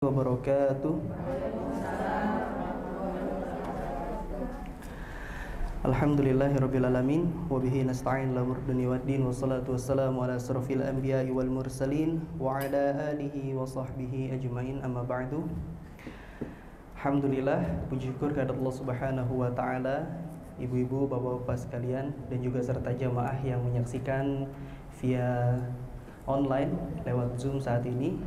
wabarakatuh. Alhamdulillahirrabbilalamin. Wabihi nasta'in la murduni waddin. Wassalatu wassalamu ala asrafil anbiya'i wal mursalin wa ala alihi wa sahbihi ajma'in, amma ba'du. Alhamdulillah, puji syukur kepada Allah subhanahu wa ta'ala, ibu-ibu, bapak-bapak sekalian, dan juga serta jamaah yang menyaksikan via online lewat Zoom saat ini.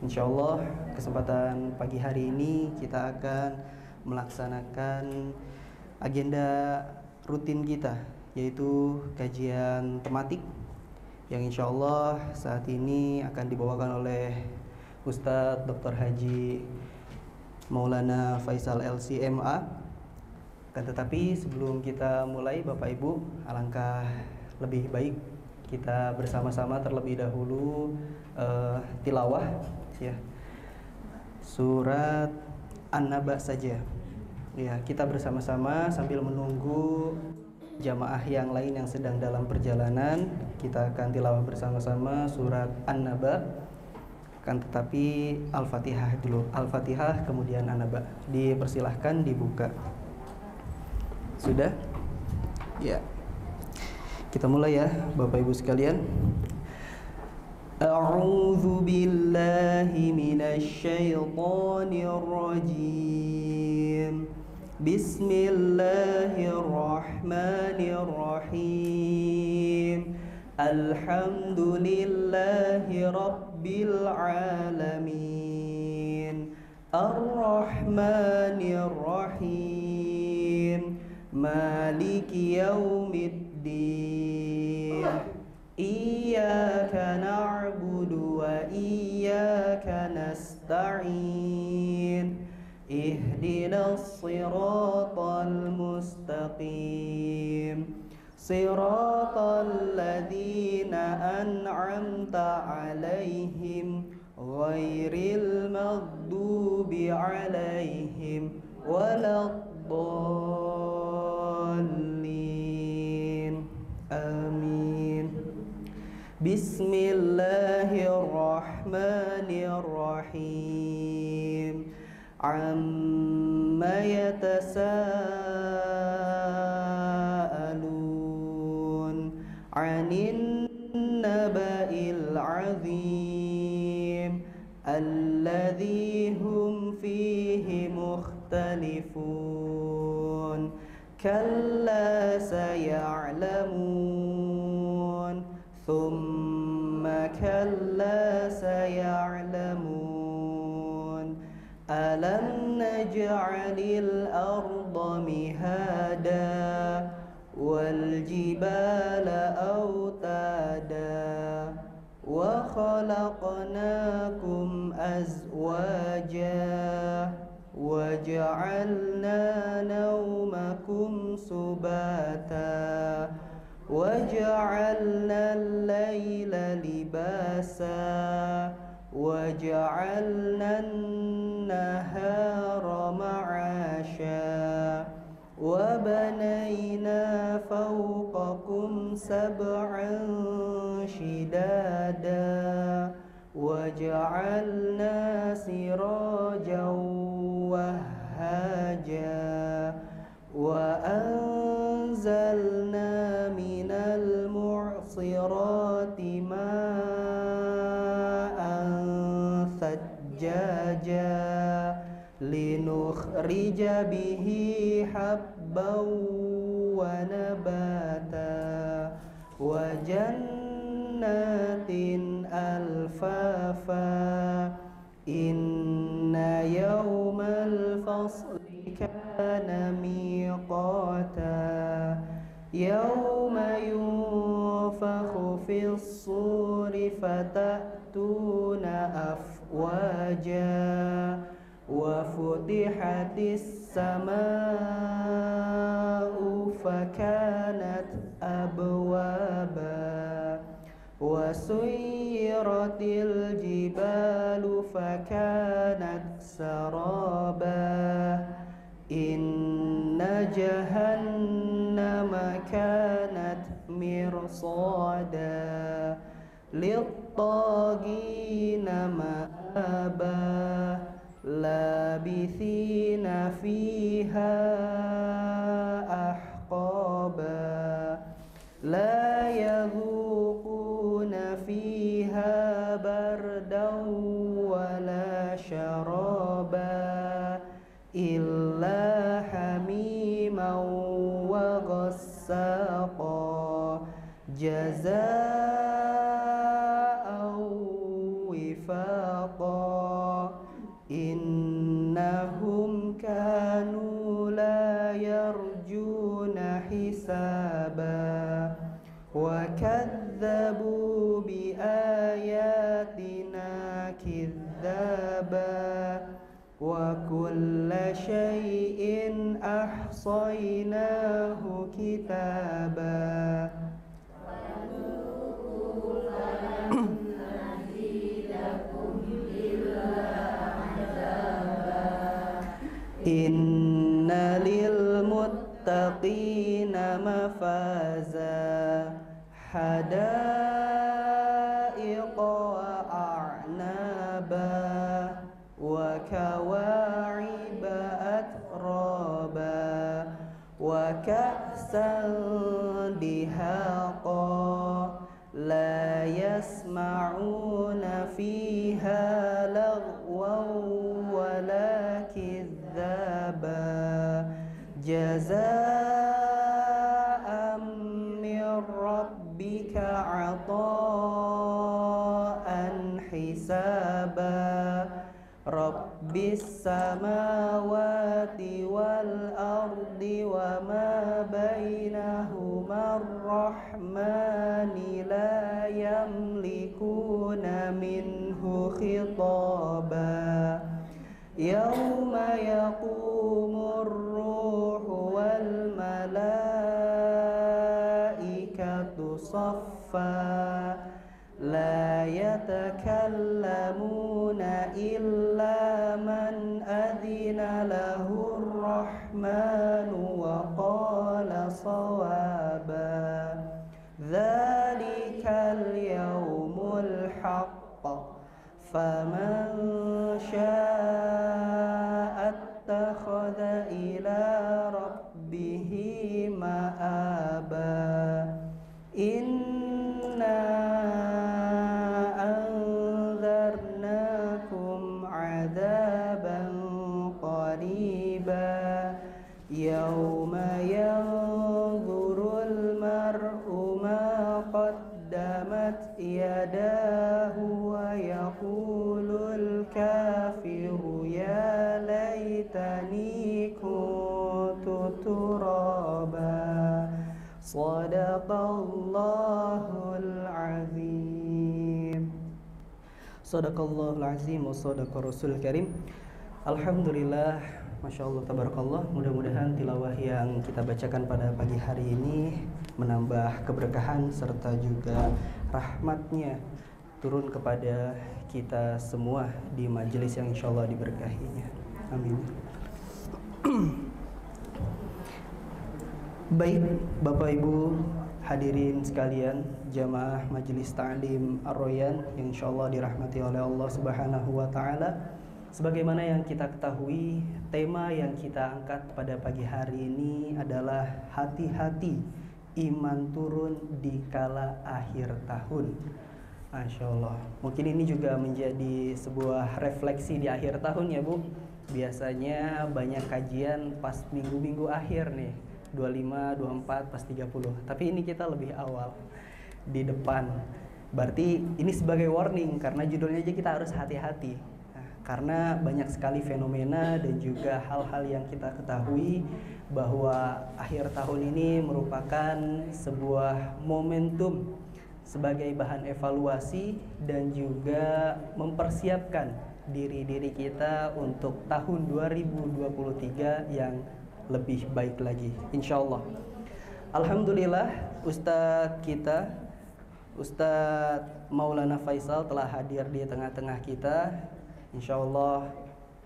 Insyaallah kesempatan pagi hari ini kita akan melaksanakan agenda rutin kita, yaitu kajian tematik yang insyaallah saat ini akan dibawakan oleh Ustadz Dr. Haji Maulana Faisal LCMA. Kan tetapi sebelum kita mulai, Bapak Ibu, alangkah lebih baik kita bersama-sama terlebih dahulu tilawah ya surat An-Naba saja. Ya, kita bersama-sama sambil menunggu jamaah yang lain yang sedang dalam perjalanan, kita akan tilawah bersama-sama surat An-Naba. Kan tetapi Al-Fatihah dulu. Al-Fatihah kemudian An-Naba. Dipersilahkan dibuka. Sudah? Ya. Kita mulai ya, Bapak Ibu sekalian. A'udzu billahi minasy syaithanir rajim. Bismillahirrahmanirrahim. Alhamdulillahi rabbil alamin. Ar-Rahmanir-Rahim. Maliki yaumiddin. Iyyaka na'budu wa iyyaka nasta'in. Ihdinas siratal mustaqim. Siratal ladzina an'amta 'alaihim ghairil maghdubi 'alaihim waladdallin. Amin. Bismillahirrahmanirrahim. Amma yatasaalun 'anin naba'il 'azim alladzi hum fihi mukhtalifun. Kalla saya'lamun. Thumma kalla saya'lamun. Alam naj'alil arda mihada wal jibala autada wa khalaqnakum azwaja wa ja'alna nawmakum subata wa ja'alna al-laila libasa wa ja'alna an-nahara ma'asha wa banayna fawqakum sab'an shidada wa ja'alna sirajan wahhaja wa anzalna minal mu'sirati ma'an thajjaja linukhrija bihi habban wa nabata wa jannatin alfafa. Inna yawmal fasli kana miqata yawma yunfakhu fis suri fatatuna afwaja wa futihatis samaa'u fakanat abwaba wa suyyiratil jibalu fakanat saraba. Inna jahannama kanat mirsada lit-taghina ma'aba لابثين فيها أحقابا لا يذوقون فيها بردا ولا شرابا إلا حميما وغساقا جزاء وفاقا إنهم كانوا لا يرجون حسابا وكذبوا بآياتنا كذابا وكل شيء أحصيناه كتابا إن للمتقين مفازا حدائق وأعنابا وكواعب أترابا وكأسا دهاقا لا يسمعون فيها لغوا ولا كذابا جزاء من ربك عطاء حسابا رب السماوات والأرض وما بينهما الرحمن لا يملكون منه خطابا يوم يقوم الروح والملائكة صفا لا يتكلمون إلا من أذن له الرحمن وقال صوابا ذلك اليوم الحق فمن شاء اتخذ إلى ربه مآبا إنا أنذرناكم عذابا قريبا يوم ينظر المرء ما قدمت يداه ويقول الكافر يا ليتني كنت ترابا صدق الله العظيم Sadaqallahul azim wa sadaqa rasul karim. Alhamdulillah, Masya Allah, tabarakallah. Mudah-mudahan tilawah yang kita bacakan pada pagi hari ini menambah keberkahan serta juga rahmatnya turun kepada kita semua di majelis yang insya Allah diberkahinya. Amin. Baik, Bapak Ibu hadirin sekalian, jamaah Majelis Ta'lim Ar-Royan yang insyaallah dirahmati oleh Allah Subhanahu wa taala. Sebagaimana yang kita ketahui, tema yang kita angkat pada pagi hari ini adalah hati-hati iman turun di kala akhir tahun. Masya Allah. Mungkin ini juga menjadi sebuah refleksi di akhir tahun ya Bu. Biasanya banyak kajian pas minggu-minggu akhir nih, 25, 24, pas 30. Tapi ini kita lebih awal di depan. Berarti ini sebagai warning karena judulnya aja kita harus hati-hati. Nah, karena banyak sekali fenomena dan juga hal-hal yang kita ketahui bahwa akhir tahun ini merupakan sebuah momentum sebagai bahan evaluasi dan juga mempersiapkan diri-diri kita untuk tahun 2023 yang lebih baik lagi, insya Allah. Alhamdulillah, Ustadz kita, Ustadz Maulana Faisal telah hadir di tengah-tengah kita. Insya Allah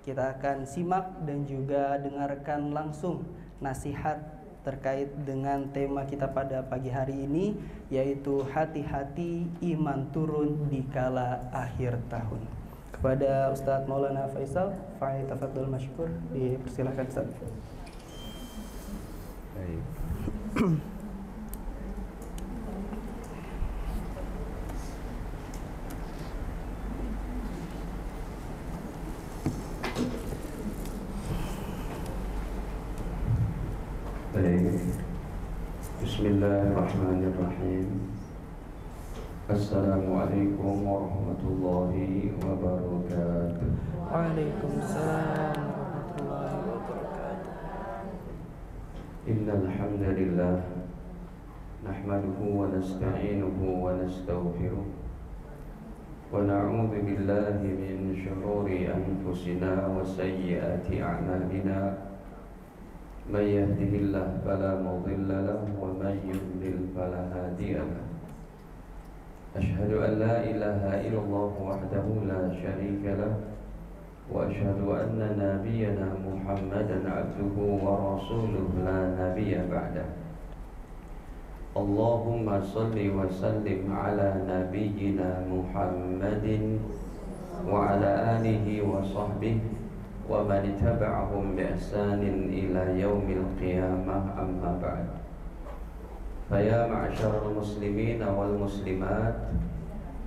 kita akan simak dan juga dengarkan langsung nasihat terkait dengan tema kita pada pagi hari ini, yaitu hati-hati iman turun di kala akhir tahun. Kepada Ustadz Maulana Faisal, tafadhol masykur, dipersilahkan Ustaz. Baik. Bismillahirrahmanirrahim. Assalamualaikum warahmatullahi wabarakatuh. Waalaikumsalam warahmatullahi wabarakatuh. Innal hamdalillah nahmaduhu wa nasta'inuhu wa nastaghfiruh wa na'udzu billahi min shururi anfusina wa sayyiati a'malina. من يهده الله فلا مضل له ومن يضلل فلا هادي له. أشهد أن لا إله إلا الله وحده لا شريك له وأشهد أن نبينا محمدا عبده ورسوله لا نبي بعده. اللهم صل وسلم على نبينا محمد وعلى آله وصحبه ومن تبعهم بإحسان إلى يوم القيامة. أما بعد، فيا معشر المسلمين والمسلمات،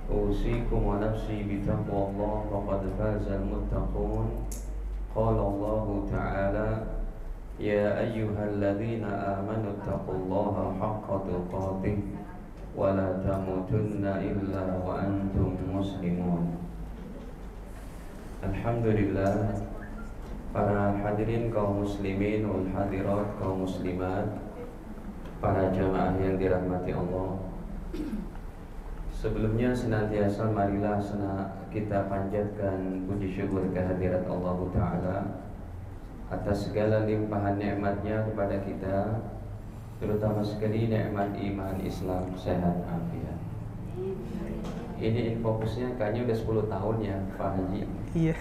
أوصيكم ونفسي بتقوى الله وقد فاز المتقون. قال الله تعالى: يا أيها الذين آمنوا اتقوا الله حق تقاته ولا تموتن إلا وأنتم مسلمون. Alhamdulillah, para hadirin kaum muslimin wal hadirat kaum muslimat, para jamaah yang dirahmati Allah. Sebelumnya senantiasa marilah kita panjatkan puji syukur kehadirat Allah Ta'ala atas segala limpahan nikmatnya kepada kita, terutama sekali nikmat iman, Islam, sehat, afiat. Ini infokusnya kayaknya udah 10 tahun ya Pak Haji. Iya.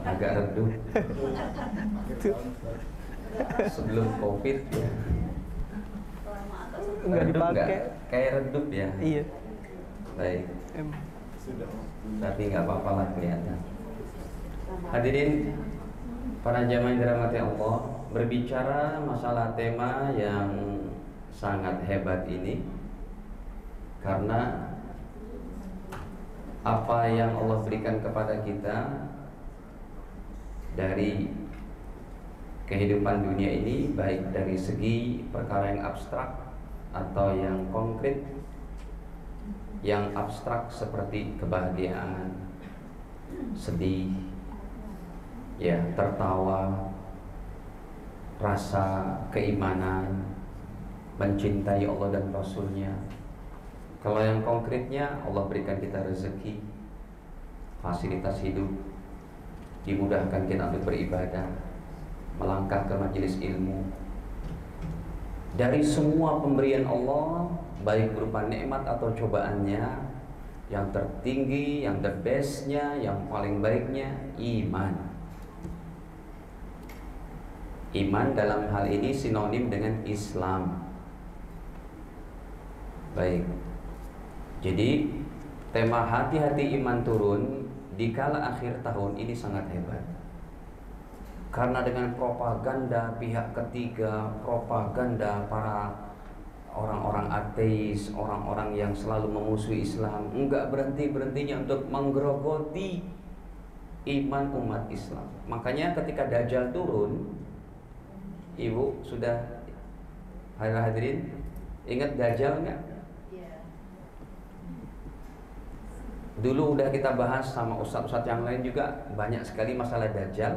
Agak redup. Sebelum Covid ya. Enggak dipakai. Kayak redup ya. Iya. Baik. Tapi nggak apa-apa lah kelihatan. Hadirin para jamaah yang dirahmati Allah, berbicara masalah tema yang sangat hebat ini karena apa yang Allah berikan kepada kita dari kehidupan dunia ini, baik dari segi perkara yang abstrak atau yang konkret. Yang abstrak seperti kebahagiaan, sedih, ya, tertawa, rasa keimanan, mencintai Allah dan Rasulnya. Kalau yang konkretnya, Allah berikan kita rezeki, fasilitas hidup, dimudahkan kita untuk beribadah, melangkah ke majelis ilmu. Dari semua pemberian Allah, baik berupa nikmat atau cobaannya, yang tertinggi, yang the bestnya, yang paling baiknya, iman. Iman dalam hal ini sinonim dengan Islam. Baik. Jadi tema hati-hati iman turun di kala akhir tahun ini sangat hebat. Karena dengan propaganda pihak ketiga, propaganda para orang-orang ateis, orang-orang yang selalu memusuhi Islam, enggak berhenti-berhentinya untuk menggerogoti iman umat Islam. Makanya ketika Dajjal turun, Ibu sudah hadirin ingat Dajjal enggak? Dulu udah kita bahas sama ustadz-ustadz yang lain juga banyak sekali masalah Dajjal.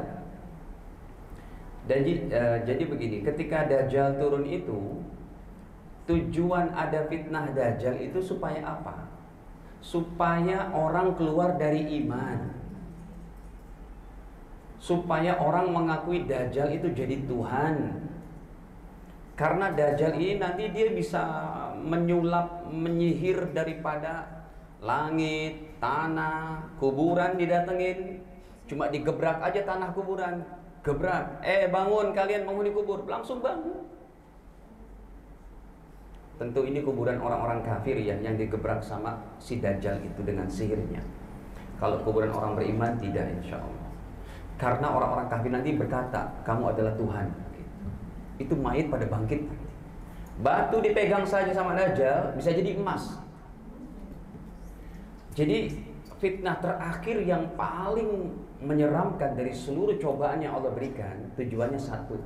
Jadi begini, ketika Dajjal turun itu, tujuan ada fitnah Dajjal itu supaya apa? Supaya orang keluar dari iman, supaya orang mengakui Dajjal itu jadi Tuhan. Karena Dajjal ini nanti dia bisa menyulap, menyihir daripada langit, tanah, kuburan didatengin, cuma digebrak aja tanah kuburan, gebrak, bangun kalian penghuni kubur, langsung bangun. Tentu ini kuburan orang-orang kafir ya, yang digebrak sama si Dajjal itu dengan sihirnya. Kalau kuburan orang beriman tidak, insya Allah. Karena orang-orang kafir nanti berkata, kamu adalah Tuhan. Itu mayit pada bangkit. Batu dipegang saja sama Dajjal bisa jadi emas. Jadi fitnah terakhir yang paling menyeramkan dari seluruh cobaan yang Allah berikan, tujuannya satu,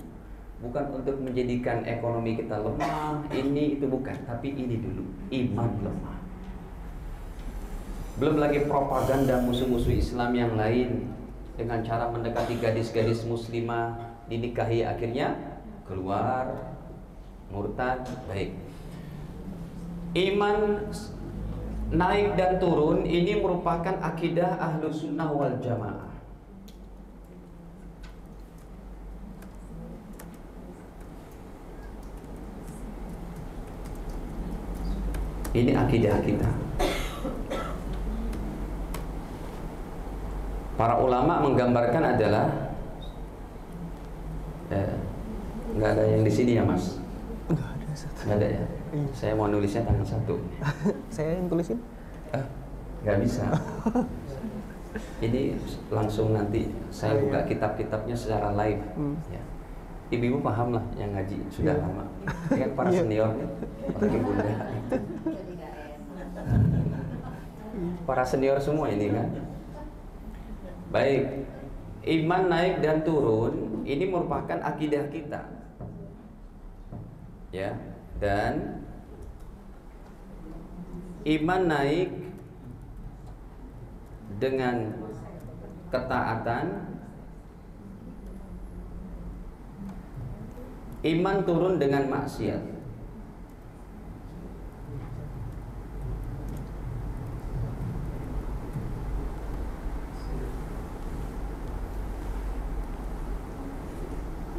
bukan untuk menjadikan ekonomi kita lemah, ini itu bukan, tapi ini dulu, iman lemah. Belum lagi propaganda musuh-musuh Islam yang lain dengan cara mendekati gadis-gadis muslimah, dinikahi, akhirnya keluar murtad. Baik, iman naik dan turun ini merupakan akidah Ahlus Sunnah wal Jamaah. Ini akidah kita. Para ulama menggambarkan adalah nggak ada yang di sini ya Mas? Nggak ada ya? Saya mau nulisnya tangan satu. Saya yang tulisin? Nggak bisa. Ini langsung nanti saya buka kitab-kitabnya secara live. Ya. Ibu-ibu paham lah yang ngaji sudah lama. Kan para senior, apalagi bunda. Para senior semua ini kan. Baik, iman naik dan turun ini merupakan akidah kita. Ya, dan iman naik dengan ketaatan, iman turun dengan maksiat.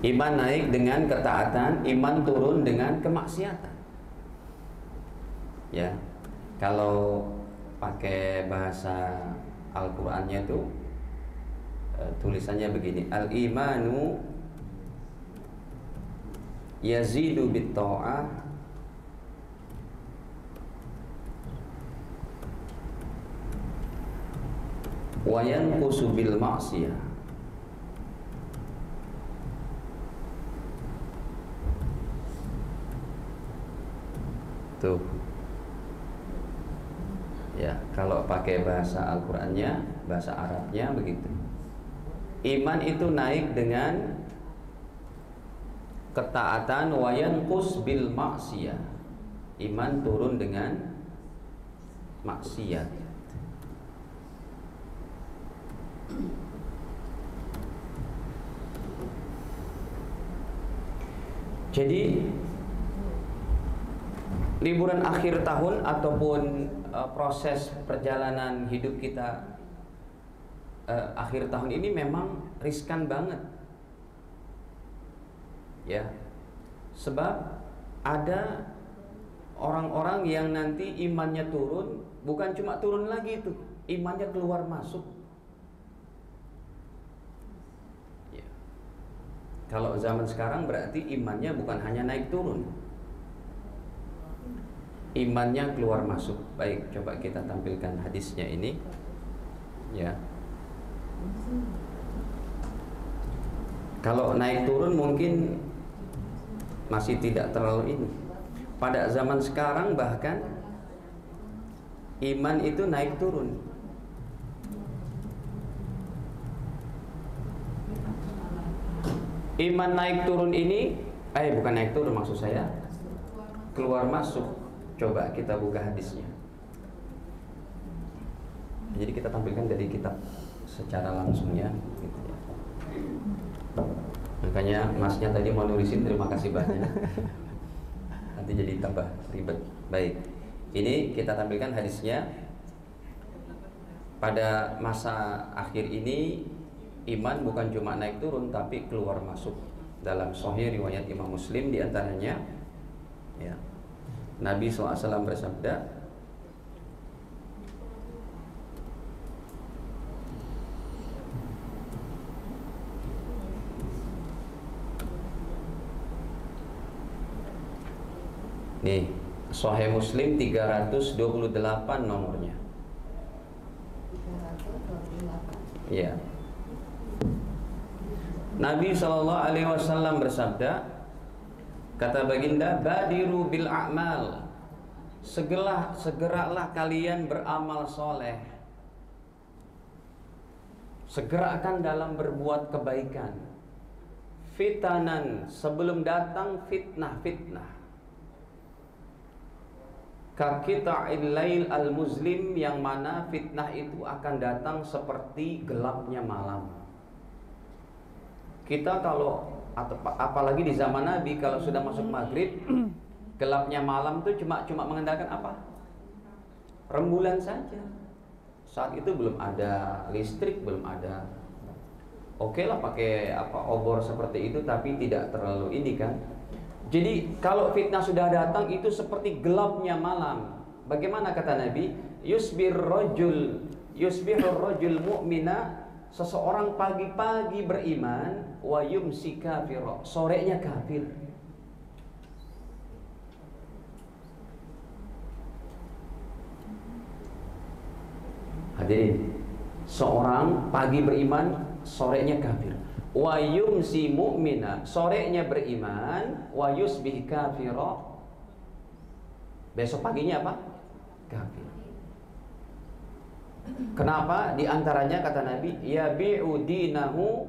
Iman naik dengan ketaatan, iman turun dengan kemaksiatan. Ya, kalau pakai bahasa Al-Qur'annya itu tulisannya begini: al-imanu yazidu bit-tha'ah wa yanqusu bil ma'siyah. Tuh. Ya, kalau pakai bahasa Al-Qur'annya, bahasa Arabnya begitu. Iman itu naik dengan ketaatan, wa yanqus bil maksiyah. Iman turun dengan maksiat. Jadi liburan akhir tahun ataupun proses perjalanan hidup kita akhir tahun ini memang riskan banget. Ya. Sebab ada orang-orang yang nanti imannya turun, bukan cuma turun lagi itu, imannya keluar masuk. Ya. Kalau zaman sekarang berarti imannya bukan hanya naik turun, imannya keluar masuk. Baik, coba kita tampilkan hadisnya ini. Ya. Kalau naik turun mungkin masih tidak terlalu ini. Pada zaman sekarang bahkan iman itu naik turun. Iman naik turun ini, bukan naik turun maksud saya, keluar masuk. Coba kita buka hadisnya. Jadi kita tampilkan dari kitab secara langsungnya gitu ya. Makanya masnya tadi mau nulisin, terima kasih banyak. Nanti jadi tambah ribet. Baik, ini kita tampilkan hadisnya. Pada masa akhir ini iman bukan cuma naik turun tapi keluar masuk. Dalam Sahih riwayat Imam Muslim diantaranya, ya, Nabi SAW bersabda, nih, Sahih Muslim 328 nomornya. Ya. Nabi SAW bersabda, kata baginda, badiru bil a'mal, segeralah kalian beramal soleh, segerakan dalam berbuat kebaikan, fitanan, sebelum datang fitnah-fitnah, kakita'il lail al-muslim, yang mana fitnah itu akan datang seperti gelapnya malam. Kita kalau, apalagi di zaman Nabi, kalau sudah masuk maghrib, gelapnya malam itu cuma mengandalkan apa? Rembulan saja. Saat itu belum ada listrik, belum ada. Oke lah pakai obor seperti itu, tapi tidak terlalu ini kan. Jadi kalau fitnah sudah datang itu seperti gelapnya malam. Bagaimana kata Nabi? Yusbihur rajul mu'mina, seseorang pagi-pagi beriman, wa yumsi kafira, sorenya kafir. Hadirin, seorang pagi beriman, sorenya kafir. Wa yumsi mu'mina, sorenya beriman, wa yusbih kafira, besok paginya apa? Kafir. Kenapa? Di antaranya kata Nabi, yabi'u dinahu,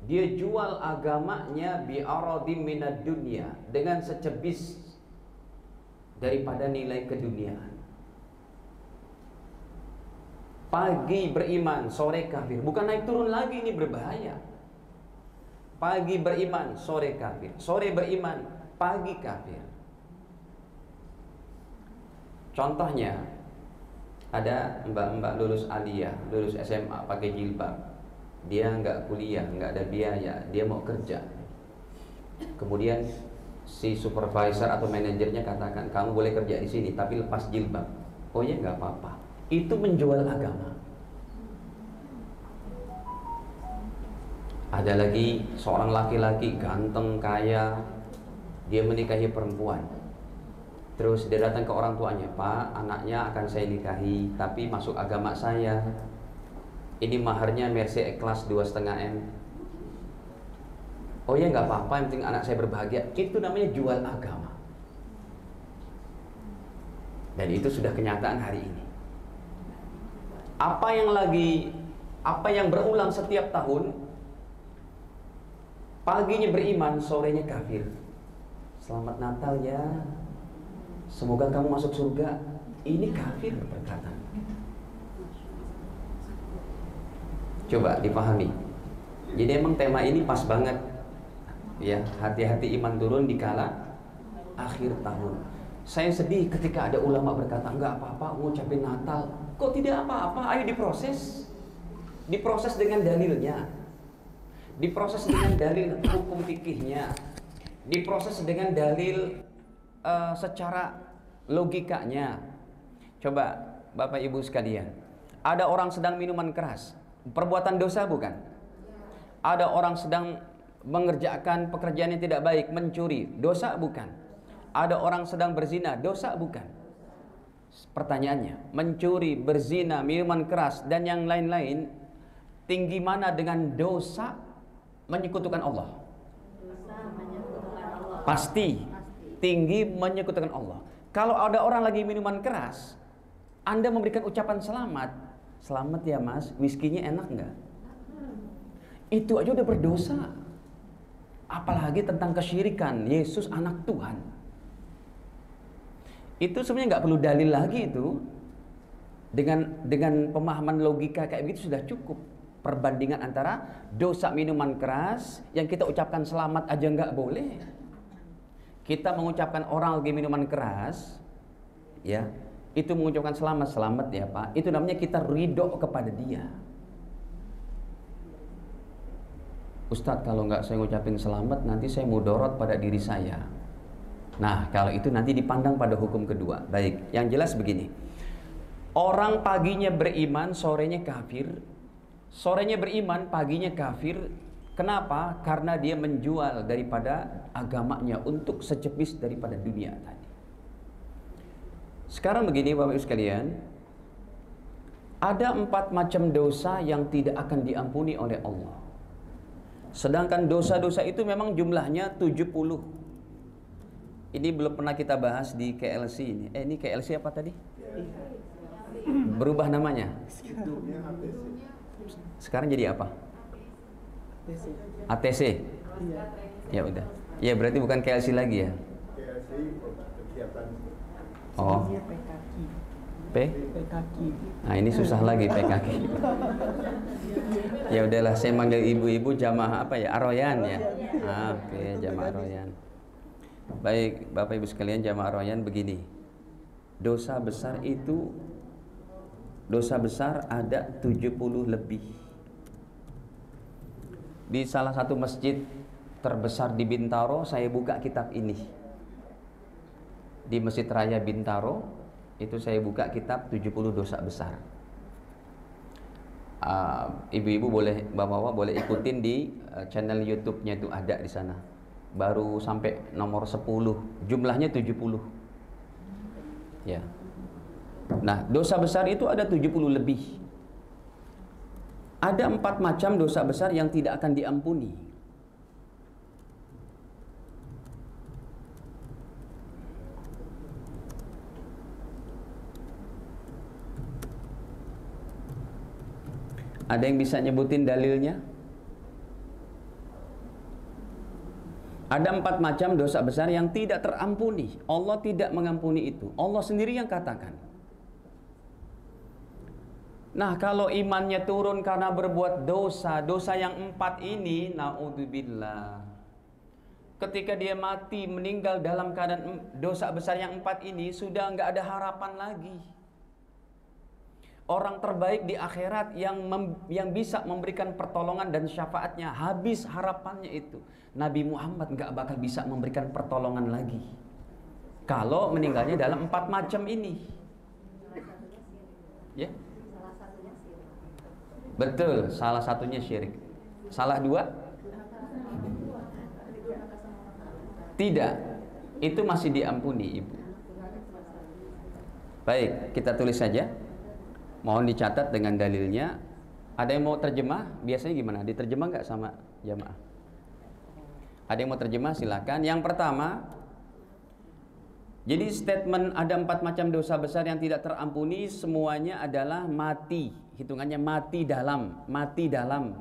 dia jual agamanya bi'aradim minad dunya, dengan secebis daripada nilai keduniaan. Pagi beriman, sore kafir. Bukan naik turun lagi, ini berbahaya. Pagi beriman, sore kafir. Sore beriman, pagi kafir. Contohnya, ada mbak-mbak lulus aliyah, lulus SMA, pakai jilbab. Dia nggak kuliah, nggak ada biaya, dia mau kerja. Kemudian si supervisor atau manajernya katakan, kamu boleh kerja di sini, tapi lepas jilbab. Oh ya, nggak apa-apa. Itu menjual agama. Ada lagi seorang laki-laki ganteng, kaya, dia menikahi perempuan. Terus dia datang ke orang tuanya, Pak, anaknya akan saya nikahi, tapi masuk agama saya. Ini maharnya Mercy E-Class 2,5 M. Oh ya, nggak apa-apa, yang penting anak saya berbahagia. Itu namanya jual agama. Dan itu sudah kenyataan hari ini. Apa yang berulang setiap tahun, paginya beriman, sorenya kafir. Selamat Natal ya, semoga kamu masuk surga. Ini kafir perkataan. Coba dipahami. Jadi emang tema ini pas banget. Ya, hati-hati iman turun di kala akhir tahun. Saya sedih ketika ada ulama berkata, enggak apa-apa ngucapin Natal. Kok tidak apa-apa? Ayo diproses. Diproses dengan dalilnya. Diproses dengan dalil hukum fikihnya. Diproses dengan dalil secara logikanya. Coba Bapak Ibu sekalian, ada orang sedang minuman keras, perbuatan dosa bukan? Ada orang sedang mengerjakan pekerjaan yang tidak baik, mencuri, dosa bukan? Ada orang sedang berzina, dosa bukan? Pertanyaannya, mencuri, berzina, minuman keras, dan yang lain-lain, tinggi mana dengan dosa menyekutukan Allah? Pasti tinggi menyekutukan Allah. Kalau ada orang lagi minuman keras, Anda memberikan ucapan selamat, selamat ya mas, whiskinya enak nggak? Itu aja udah berdosa. Apalagi tentang kesyirikan, Yesus anak Tuhan. Itu sebenarnya nggak perlu dalil lagi itu. Dengan pemahaman logika kayak begitu sudah cukup. Perbandingan antara dosa minuman keras yang kita ucapkan selamat aja nggak boleh. Kita mengucapkan orang lagi minuman keras, ya, itu mengucapkan selamat ya Pak. Itu namanya kita ridho kepada dia. Ustadz, kalau nggak saya ngucapin selamat, nanti saya mudorot pada diri saya. Nah, kalau itu nanti dipandang pada hukum kedua. Baik, yang jelas begini. Orang paginya beriman, sorenya kafir. Sorenya beriman, paginya kafir. Kenapa? Karena dia menjual daripada agamanya untuk secepis daripada dunia tadi. Sekarang begini Bapak Ibu sekalian. Ada 4 macam dosa yang tidak akan diampuni oleh Allah. Sedangkan dosa-dosa itu memang jumlahnya 70. Ini belum pernah kita bahas di KLC ini. Ini KLC apa tadi? Berubah namanya. Sekarang jadi apa? ATC. Ya udah. Ya berarti bukan KLC lagi ya. Oh. PKK. Nah ini susah lagi PKK. Ya udahlah, saya manggil ibu-ibu jamaah apa ya? Aroyan ya. Oke, jamaah Aroyan. Baik, Bapak Ibu sekalian, jamaah Aroyan begini. Dosa besar itu, dosa besar ada 70 lebih. Di salah satu masjid terbesar di Bintaro, saya buka kitab ini. Di Masjid Raya Bintaro, itu saya buka kitab 70 dosa besar. Ibu-ibu boleh, bapak-bapak boleh ikutin di channel YouTube-nya, itu ada di sana. Baru sampai nomor 10, jumlahnya 70. Ya. Nah, dosa besar itu ada 70 lebih. Ada 4 macam dosa besar yang tidak akan diampuni. Ada yang bisa nyebutin dalilnya? Ada 4 macam dosa besar yang tidak terampuni. Allah tidak mengampuni itu. Allah sendiri yang katakan. Nah, kalau imannya turun karena berbuat dosa, dosa yang 4 ini, naudzubillah. Ketika dia mati, meninggal dalam keadaan dosa besar yang 4 ini, sudah nggak ada harapan lagi. Orang terbaik di akhirat yang bisa memberikan pertolongan dan syafaatnya, habis harapannya itu. Nabi Muhammad nggak bakal bisa memberikan pertolongan lagi kalau meninggalnya dalam 4 macam ini. Ya, betul, salah satunya syirik. Salah 2? Tidak, itu masih diampuni, Ibu. Baik, kita tulis saja. Mohon dicatat dengan dalilnya. Ada yang mau terjemah? Biasanya gimana? Diterjemah nggak sama jamaah? Ada yang mau terjemah? Silakan. Yang pertama, jadi statement ada 4 macam dosa besar yang tidak terampuni, semuanya adalah mati. Hitungannya mati dalam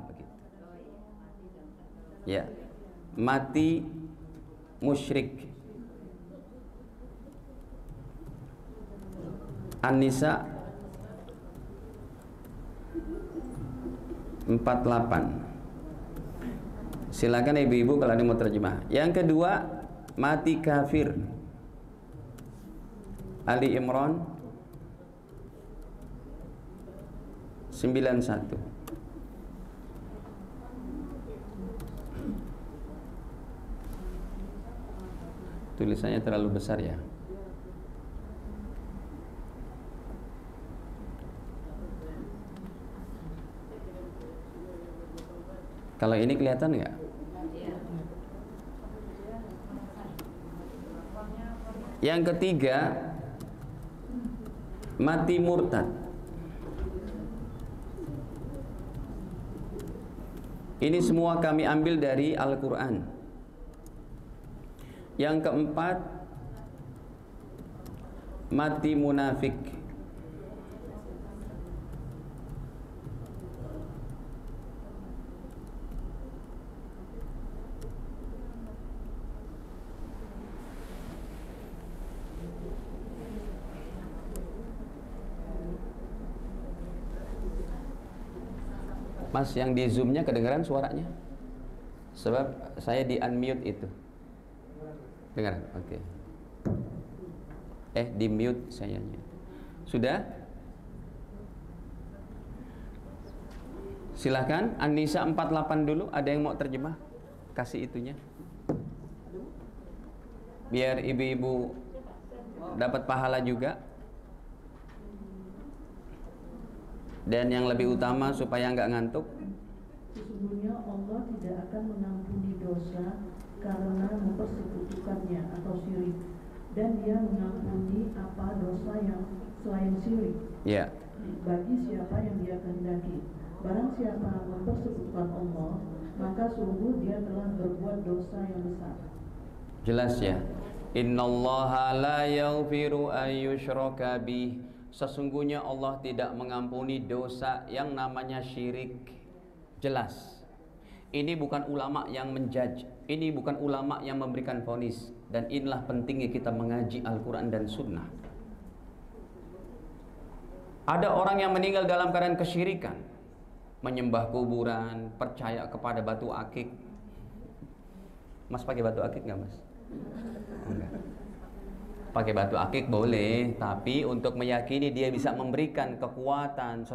begitu. Ya, mati musyrik. An-Nisa 48. Silakan ibu-ibu kalau ada mau terjemah. Yang kedua, mati kafir. Ali Imran 91. Tulisannya terlalu besar ya. Kalau ini kelihatan nggak? Yang ketiga, mati murtad. Ini semua kami ambil dari Al-Quran. Yang keempat, mati munafik. Mas, yang di zoomnya kedengeran suaranya? Sebab saya di unmute itu. Dengar? Oke. Di mute sayanya. Sudah? Silakan. An-Nisa 48 dulu. Ada yang mau terjemah? Kasih itunya. Biar ibu-ibu dapat pahala juga. Dan yang lebih utama supaya nggak ngantuk. Sesungguhnya Allah tidak akan mengampuni dosa karena mempersekutukannya atau syirik, dan Dia mengampuni apa dosa yang selain syirik. Ya. bagi siapa yang dia kehendaki. Barang siapa mempersekutukan Allah, maka sungguh dia telah berbuat dosa yang besar. Jelas ya. Innallaha la yaghfiru ayyushraka bih. Sesungguhnya Allah tidak mengampuni dosa yang namanya syirik. Jelas. Ini bukan ulama yang menjudge, ini bukan ulama yang memberikan vonis. Dan inilah pentingnya kita mengaji Al-Quran dan Sunnah. Ada orang yang meninggal dalam keadaan kesyirikan, menyembah kuburan, percaya kepada batu akik. Mas pakai batu akik nggak, Mas? Enggak. Pakai batu akik boleh, tapi untuk meyakini dia bisa memberikan kekuatan,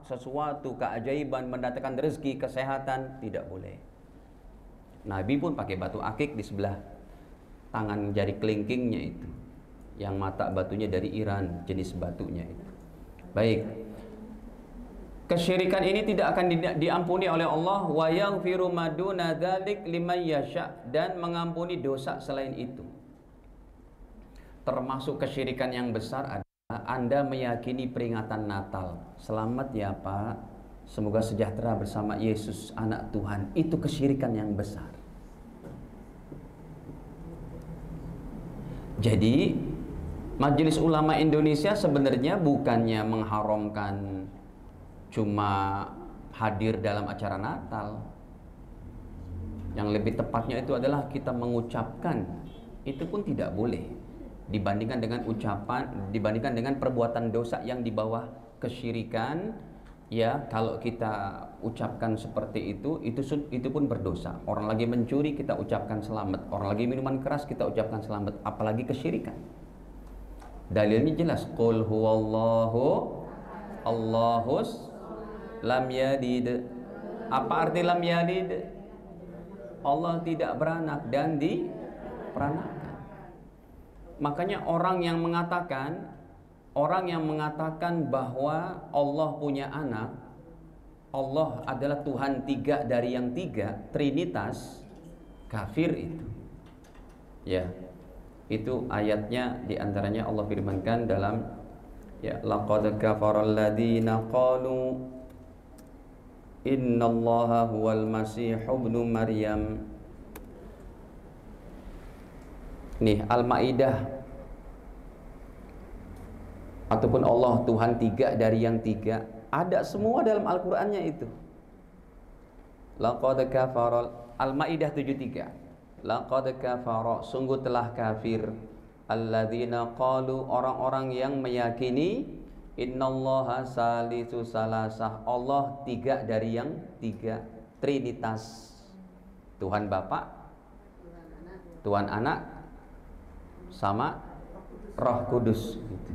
sesuatu, keajaiban, mendatangkan rezeki, kesehatan, tidak boleh. Nabi pun pakai batu akik di sebelah tangan jari kelingkingnya itu, yang mata batunya dari Iran, jenis batunya itu. Baik. Kesyirikan ini tidak akan diampuni oleh Allah, wa yaghfiru ma duna dzalik liman yasha, dan mengampuni dosa selain itu. Termasuk kesyirikan yang besar adalah Anda meyakini peringatan Natal. Selamat ya Pak, semoga sejahtera bersama Yesus anak Tuhan. Itu kesyirikan yang besar. Jadi Majelis Ulama Indonesia sebenarnya bukannya mengharamkan cuma hadir dalam acara Natal. Yang lebih tepatnya itu adalah kita mengucapkan, itu pun tidak boleh dibandingkan dengan ucapan, dibandingkan dengan perbuatan dosa yang di bawah kesyirikan. Ya, kalau kita ucapkan seperti itu pun berdosa. Orang lagi mencuri kita ucapkan selamat, orang lagi minuman keras kita ucapkan selamat, apalagi kesyirikan. Dalilnya jelas, qul huwallahu Allahus lam yalid. Apa arti lam yalid? Allah tidak beranak dan diperanakan. Makanya orang yang mengatakan bahwa Allah punya anak, Allah adalah Tuhan tiga dari yang tiga, Trinitas, kafir itu. Ya, itu ayatnya diantaranya Allah firmankan dalam ya, laqad kafaral ladzina qalu innallaha huwal masih ibnu Maryam. Nih Al-Maidah, ataupun Allah Tuhan tiga dari yang tiga, ada semua dalam Al-Qur'annya itu. Laqad kafara, Al-Maidah 73. Laqad kafara, sungguh telah kafir, alladzina qalu, orang-orang yang meyakini innallaha salisu salasah, Allah tiga dari yang tiga, Trinitas, Tuhan Bapa, Tuhan Anak, sama Roh Kudus gitu.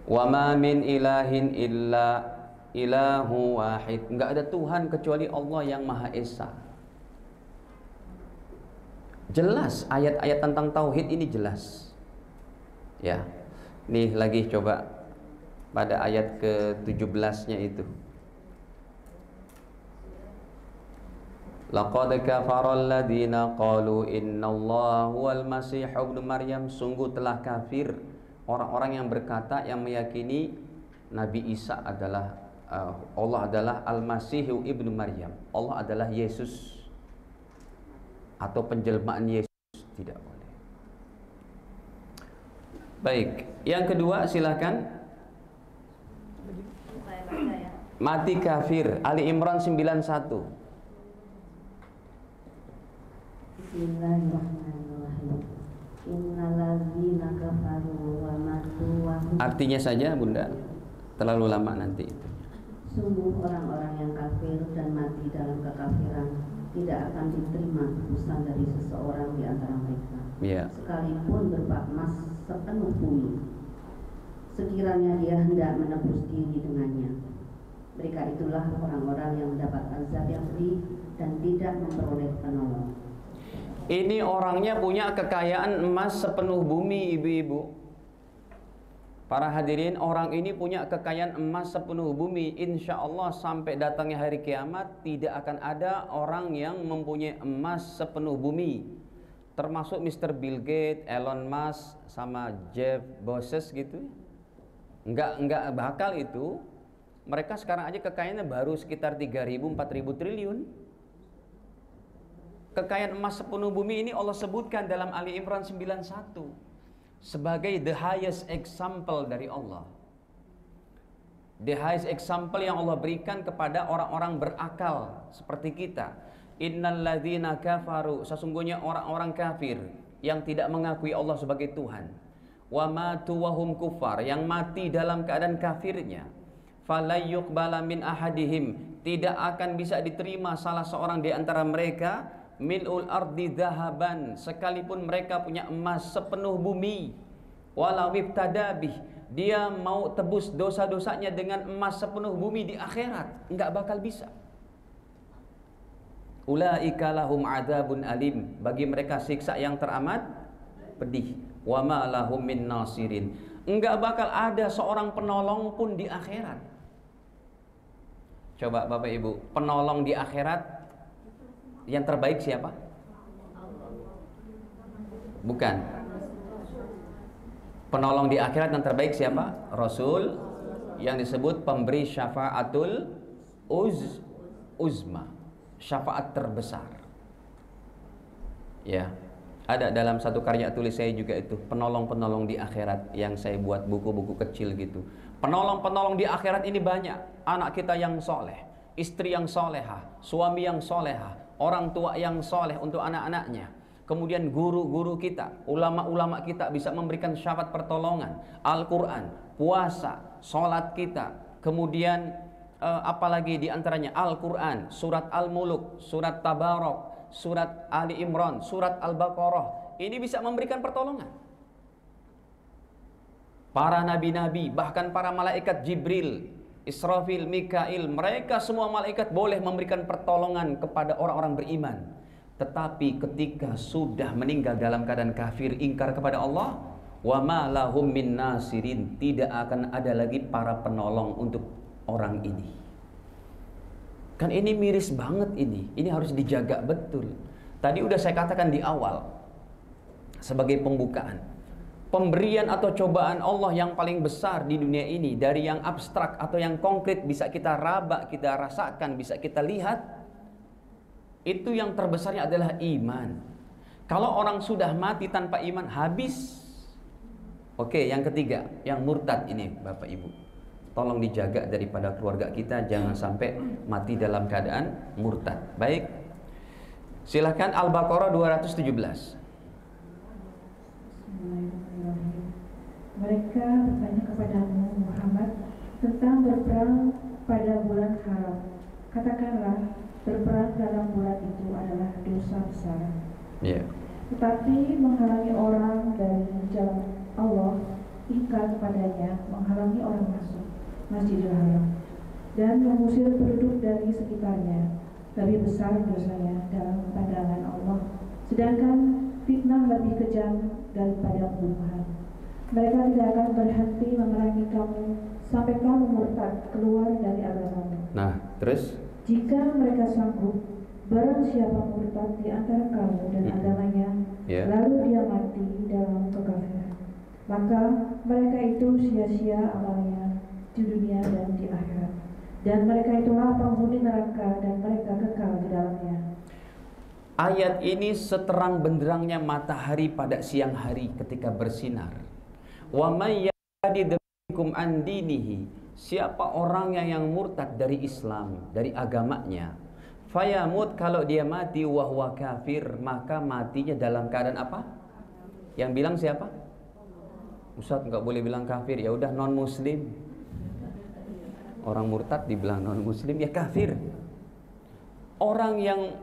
Wa ma min ilahin illa ilahu wahid, enggak ada Tuhan kecuali Allah yang Maha Esa. Jelas ayat-ayat tentang tauhid ini jelas. Ya. Nih lagi coba pada ayat ke-17-nya itu. Laqad kafaral ladzina qalu innallaha huwal masih ibnu Maryam, sungguh telah kafir orang-orang yang berkata, yang meyakini Nabi Isa adalah Allah adalah Al-Masih ibnu Maryam, Allah adalah Yesus atau penjelmaan Yesus. Tidak boleh. Baik, yang kedua silakan. Mati kafir, Ali Imran 91. Bismillahirrahmanirrahim. Innalladzina kafaru wa matu wa hum. Artinya saja Bunda, terlalu lama nanti itu. Sungguh orang-orang yang kafir dan mati dalam kekafiran tidak akan diterima tebusan dari seseorang di antara mereka. Ya. Sekalipun berpakmas sepenuh bumi, sekiranya dia hendak menebus diri dengannya. Mereka itulah orang-orang yang mendapat azab yang pedih dan tidak memperoleh penolong. Ini orangnya punya kekayaan emas sepenuh bumi, ibu-ibu. Para hadirin, orang ini punya kekayaan emas sepenuh bumi. Insya Allah sampai datangnya hari kiamat tidak akan ada orang yang mempunyai emas sepenuh bumi. Termasuk Mr. Bill Gates, Elon Musk, sama Jeff Bezos gitu. Nggak bakal itu. Mereka sekarang aja kekayaannya baru sekitar 3.000-4.000 triliun. Kekayaan emas sepenuh bumi ini Allah sebutkan dalam Ali Imran 91 sebagai the highest example dari Allah. The highest example yang Allah berikan kepada orang-orang berakal seperti kita. Innal ladzina kafaru, sesungguhnya orang-orang kafir yang tidak mengakui Allah sebagai Tuhan. Wa matu wa hum kufar, yang mati dalam keadaan kafirnya. Falayyuqbala min ahadihim, tidak akan bisa diterima salah seorang di antara mereka mil'ul ardi dhahaban, sekalipun mereka punya emas sepenuh bumi. Walau ibtadabih, dia mau tebus dosa-dosanya dengan emas sepenuh bumi di akhirat, enggak bakal bisa. Ulaika lahum adzabun alim, bagi mereka siksa yang teramat pedih. Wa ma lahum min nasirin, enggak bakal ada seorang penolong pun di akhirat. Coba Bapak Ibu, penolong di akhirat yang terbaik siapa? Bukan. Penolong di akhirat yang terbaik siapa? Rasul, yang disebut pemberi syafaatul uzma, syafaat terbesar. Ya, ada dalam satu karya tulis saya juga itu, penolong-penolong di akhirat, yang saya buat buku-buku kecil gitu. Penolong-penolong di akhirat ini banyak. Anak kita yang soleh, istri yang solehah, suami yang solehah, orang tua yang soleh untuk anak-anaknya. Kemudian guru-guru kita, ulama-ulama kita bisa memberikan syafaat pertolongan. Al-Quran, puasa, sholat kita. Kemudian apalagi diantaranya Al-Quran, surat Al-Muluk, surat Tabarok, surat Ali Imran, surat Al-Baqarah. Ini bisa memberikan pertolongan. Para nabi-nabi, bahkan para malaikat Jibril, Israfil, Mikail, mereka semua malaikat boleh memberikan pertolongan kepada orang-orang beriman. Tetapi ketika sudah meninggal dalam keadaan kafir, ingkar kepada Allah, wa ma lahum min nasirin, tidak akan ada lagi para penolong untuk orang ini. Kan ini miris banget ini. Ini harus dijaga betul. Tadi udah saya katakan di awal sebagai pembukaan. Pemberian atau cobaan Allah yang paling besar di dunia ini, dari yang abstrak atau yang konkret bisa kita raba, kita rasakan, bisa kita lihat, itu yang terbesarnya adalah iman. Kalau orang sudah mati tanpa iman, habis. Oke, yang ketiga, yang murtad ini Bapak Ibu, tolong dijaga daripada keluarga kita, jangan sampai mati dalam keadaan murtad. Baik, silakan Al-Baqarah 217. Mereka bertanya kepadamu Muhammad tentang berperang pada bulan haram. Katakanlah, berperang dalam bulan itu adalah dosa besar. Tetapi menghalangi orang dari jalan Allah, ingkar kepadanya, menghalangi orang masuk Masjidil Haram dan mengusir penduduk dari sekitarnya, lebih besar dosanya dalam pandangan Allah. Sedangkan fitnah lebih kejam daripada pembunuhan. Mereka tidak akan berhenti memerangi kamu sampai kamu murtad keluar dari agamamu. Nah, terus? Jika mereka sanggup, barang siapa murtad di antara kamu dan agamanya, lalu dia mati dalam kekafiran, maka mereka itu sia-sia amalnya di dunia dan di akhirat. Dan mereka itulah penghuni neraka dan mereka kekal di dalamnya. Ayat ini seterang benderangnya matahari pada siang hari ketika bersinar. Wa may yartadid minkum an dinihi, siapa orangnya yang murtad dari Islam, dari agamanya, fayamut, kalau dia mati wa huwa kafir, maka matinya dalam keadaan apa? Yang bilang siapa? Ustaz enggak boleh bilang kafir, ya udah non muslim. Orang murtad dibilang non muslim, ya kafir. Orang yang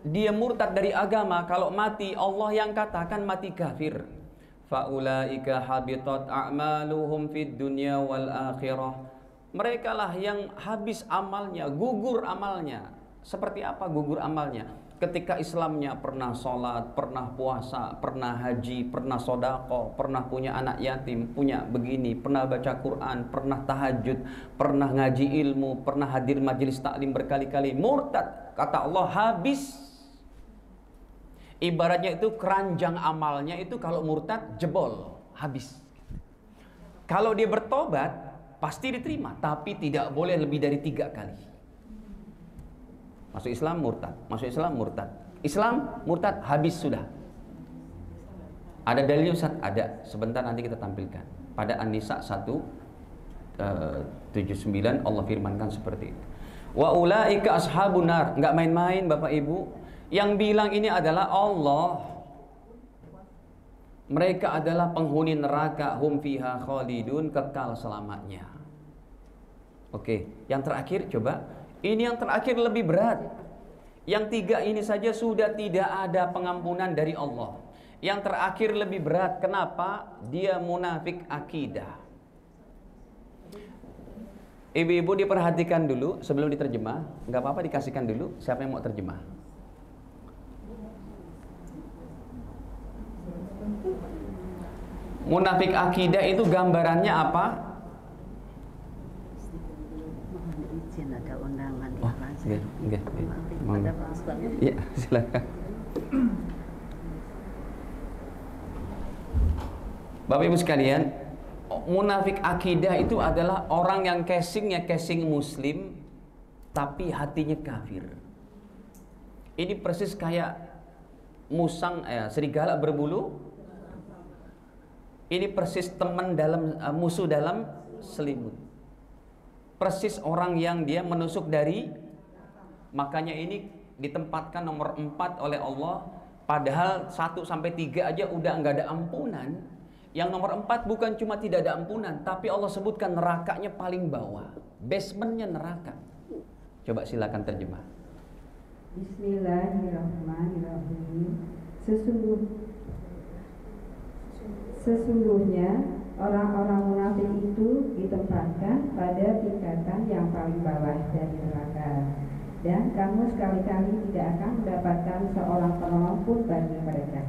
dia murtad dari agama, kalau mati Allah yang katakan mati kafir. Faulaika habitat a'maluhum fid dunya wal akhirah. Mereka lah yang habis amalnya, gugur amalnya. Seperti apa gugur amalnya? Ketika Islamnya pernah sholat, pernah puasa, pernah haji, pernah sodako, pernah punya anak yatim, punya begini, pernah baca Quran, pernah tahajud, pernah ngaji ilmu, pernah hadir majelis taklim berkali-kali. Murtad, kata Allah, habis. Ibaratnya itu keranjang amalnya itu kalau murtad jebol, habis. Kalau dia bertobat, pasti diterima, tapi tidak boleh lebih dari 3 kali. Masuk Islam murtad, masuk Islam murtad, Islam murtad, habis sudah. Ada dalil Ustaz? Ada. Sebentar nanti kita tampilkan. Pada An-Nisa 179 Allah firmankan seperti itu. Wa ulaika ashabun nar. Enggak main-main Bapak Ibu. Yang bilang ini adalah Allah. Mereka adalah penghuni neraka, hum fiha khalidun, kekal selamanya. Oke, yang terakhir coba. Ini yang terakhir lebih berat. Yang 3 ini saja sudah tidak ada pengampunan dari Allah. Yang terakhir lebih berat. Kenapa? Dia munafik akidah. Ibu-ibu diperhatikan dulu sebelum diterjemah. Nggak apa-apa, dikasihkan dulu. Siapa yang mau terjemah? Munafik akidah itu gambarannya apa? Izin ada undangan di kelas. Oke. Pada Pak Ustaz. Iya, silakan. Bapak Ibu sekalian, munafik akidah itu adalah orang yang casingnya casing muslim tapi hatinya kafir. Ini persis kayak serigala berbulu. Ini persis teman dalam musuh dalam selimut. Persis orang yang dia menusuk dari, makanya ini ditempatkan nomor 4 oleh Allah. Padahal 1 sampai 3 aja udah nggak ada ampunan. Yang nomor 4 bukan cuma tidak ada ampunan, tapi Allah sebutkan nerakanya paling bawah, basementnya neraka. Coba silakan terjemah. Bismillahirrahmanirrahim. Sesungguhnya orang-orang munafik itu ditempatkan pada tingkatan yang paling bawah dari neraka, dan kamu sekali-kali tidak akan mendapatkan seorang penolong pun bagi mereka.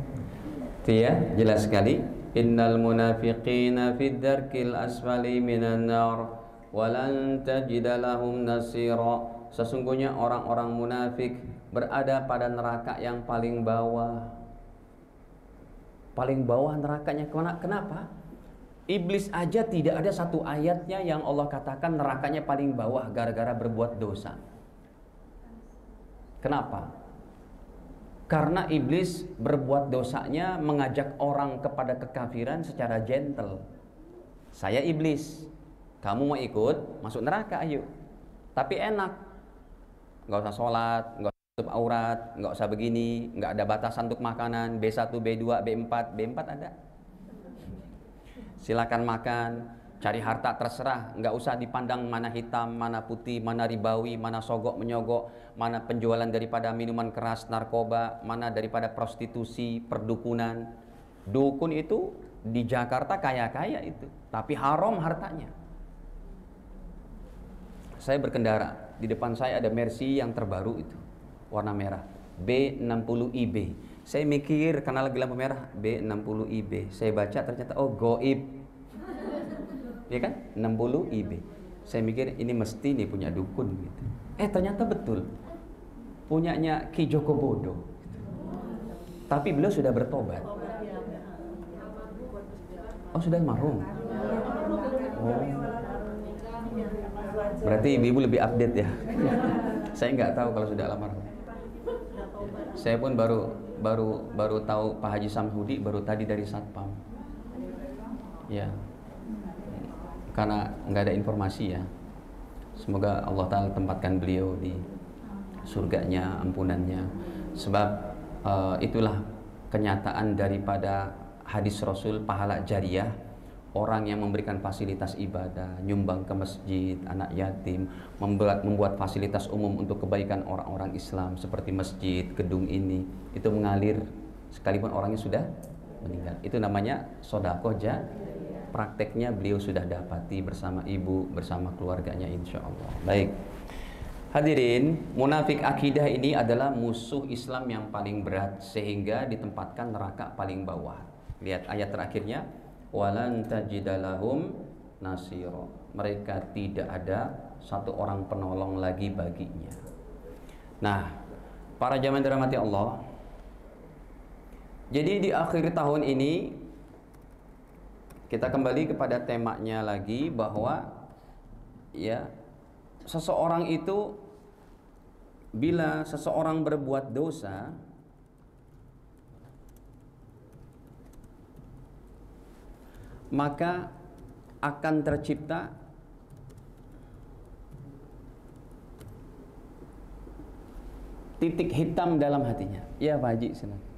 Itu ya, jelas sekali. Innal munafiqina fid darkil asfali minan nar walan tajida lahum nasira. Sesungguhnya orang-orang munafik berada pada neraka yang paling bawah. Paling bawah nerakanya. Kenapa? Iblis aja tidak ada satu ayatnya yang Allah katakan nerakanya paling bawah gara-gara berbuat dosa. Kenapa? Karena iblis berbuat dosanya mengajak orang kepada kekafiran secara gentle. Saya iblis, kamu mau ikut masuk neraka, ayo. Tapi enak, nggak usah sholat, nggak usah tutup aurat, nggak usah begini, nggak ada batasan untuk makanan, B1, B2, B4 ada. Silakan makan, cari harta terserah, nggak usah dipandang mana hitam, mana putih, mana ribawi, mana sogok menyogok, mana penjualan daripada minuman keras, narkoba, mana daripada prostitusi, perdukunan. Dukun itu di Jakarta kaya-kaya itu, tapi haram hartanya. Saya berkendara, di depan saya ada Mercy yang terbaru itu, warna merah, B60IB. Saya mikir karena lagi lampu merah, B60IB. Saya baca ternyata goib. Ya kan? 60IB. Saya mikir ini mesti nih punya dukun gitu. Ternyata betul. Punyanya Ki Joko Bodo. Tapi beliau sudah bertobat. Oh, sudah almarhum. Oh. Berarti ibu lebih update ya. Saya nggak tahu kalau sudah almarhum. Saya pun baru tahu Pak Haji Samhudi baru tadi dari Satpam. Ya. Karena nggak ada informasi ya. Semoga Allah Ta'ala tempatkan beliau di surganya, ampunannya. Sebab itulah kenyataan daripada hadis Rasul, pahala jariah. Orang yang memberikan fasilitas ibadah, nyumbang ke masjid, anak yatim, membuat fasilitas umum untuk kebaikan orang-orang Islam seperti masjid, gedung ini, itu mengalir sekalipun orangnya sudah meninggal. Itu namanya sedekah jariah. Prakteknya beliau sudah dapati bersama ibu, bersama keluarganya insya Allah. Baik, hadirin, munafik akidah ini adalah musuh Islam yang paling berat, sehingga ditempatkan neraka paling bawah. Lihat ayat terakhirnya, walan tajidalahum nasiro. Mereka tidak ada satu orang penolong lagi baginya. Nah, para jamaah dirahmati Allah, jadi di akhir tahun ini Kita kembali kepada temanya lagi, bahwa ya, seseorang itu, bila seseorang berbuat dosa, maka akan tercipta titik hitam dalam hatinya. Ya Pak Haji, silakan.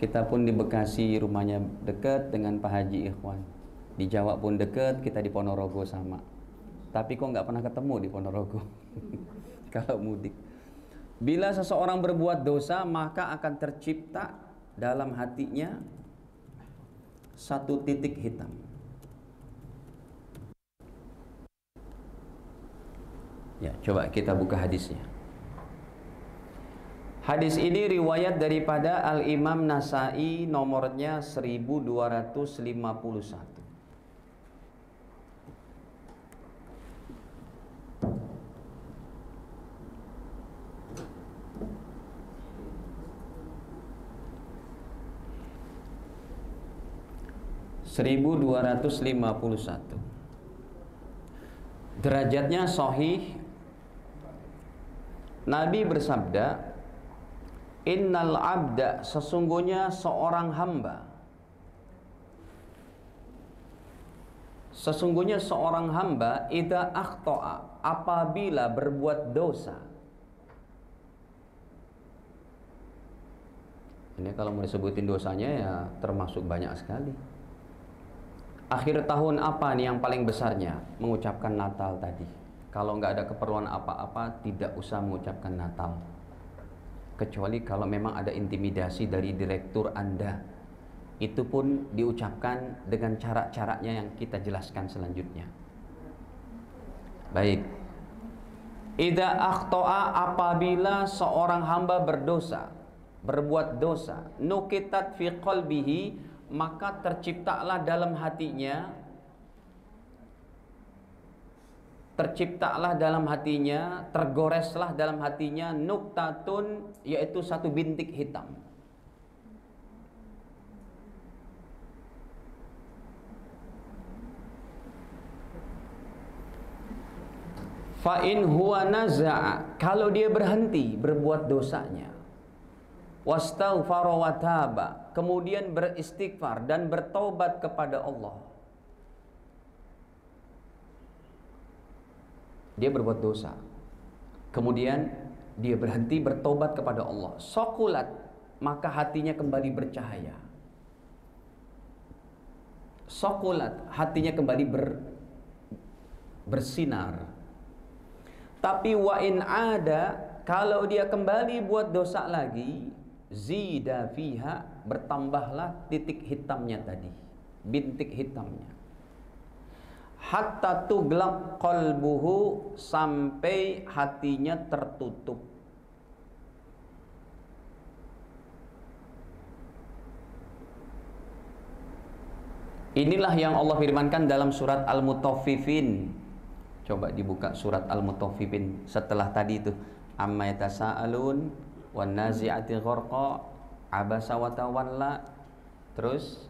Kita pun di Bekasi, rumahnya dekat dengan Pak Haji Ikhwan. Di Jawa pun dekat, kita di Ponorogo sama. Tapi kok nggak pernah ketemu di Ponorogo kalau mudik. Bila seseorang berbuat dosa, maka akan tercipta dalam hatinya satu titik hitam. Ya, coba kita buka hadisnya. Hadis ini riwayat daripada Al-Imam Nasai, nomornya 1251. Derajatnya sahih. Nabi bersabda, innal abda, sesungguhnya seorang hamba, idza akhta'a, apabila berbuat dosa. Ini kalau mau disebutin dosanya ya termasuk banyak sekali. Akhir tahun apa nih yang paling besarnya? Mengucapkan Natal tadi. Kalau nggak ada keperluan apa-apa, tidak usah mengucapkan Natal. Kecuali kalau memang ada intimidasi dari direktur Anda. Itu pun diucapkan dengan cara-caranya yang kita jelaskan selanjutnya. Baik. Idza akhta'a, apabila seorang hamba berbuat dosa, nukitat fi qalbihi, maka terciptalah dalam hatinya, tergoreslah dalam hatinya nuktatun, yaitu satu bintik hitam. Fa in huwa naza'a, kalau dia berhenti berbuat dosanya, wastaghfara wa taba, kemudian beristighfar dan bertobat kepada Allah. Dia berbuat dosa, kemudian dia berhenti bertobat kepada Allah. Sokulat, maka hatinya kembali bercahaya. Sokulat, hatinya kembali bersinar. Tapi wa in ada, kalau dia kembali buat dosa lagi, zida fiha, bertambahlah titik hitamnya tadi, bintik hitamnya. Hatta tuglaq qalbuhu, sampai hatinya tertutup. Inilah yang Allah firmankan dalam surat Al-Mutaffifin. Coba dibuka surat Al-Mutaffifin setelah tadi itu, amma yatasaalun wan nazi'ati gharqa, abasa wa tawalla. Terus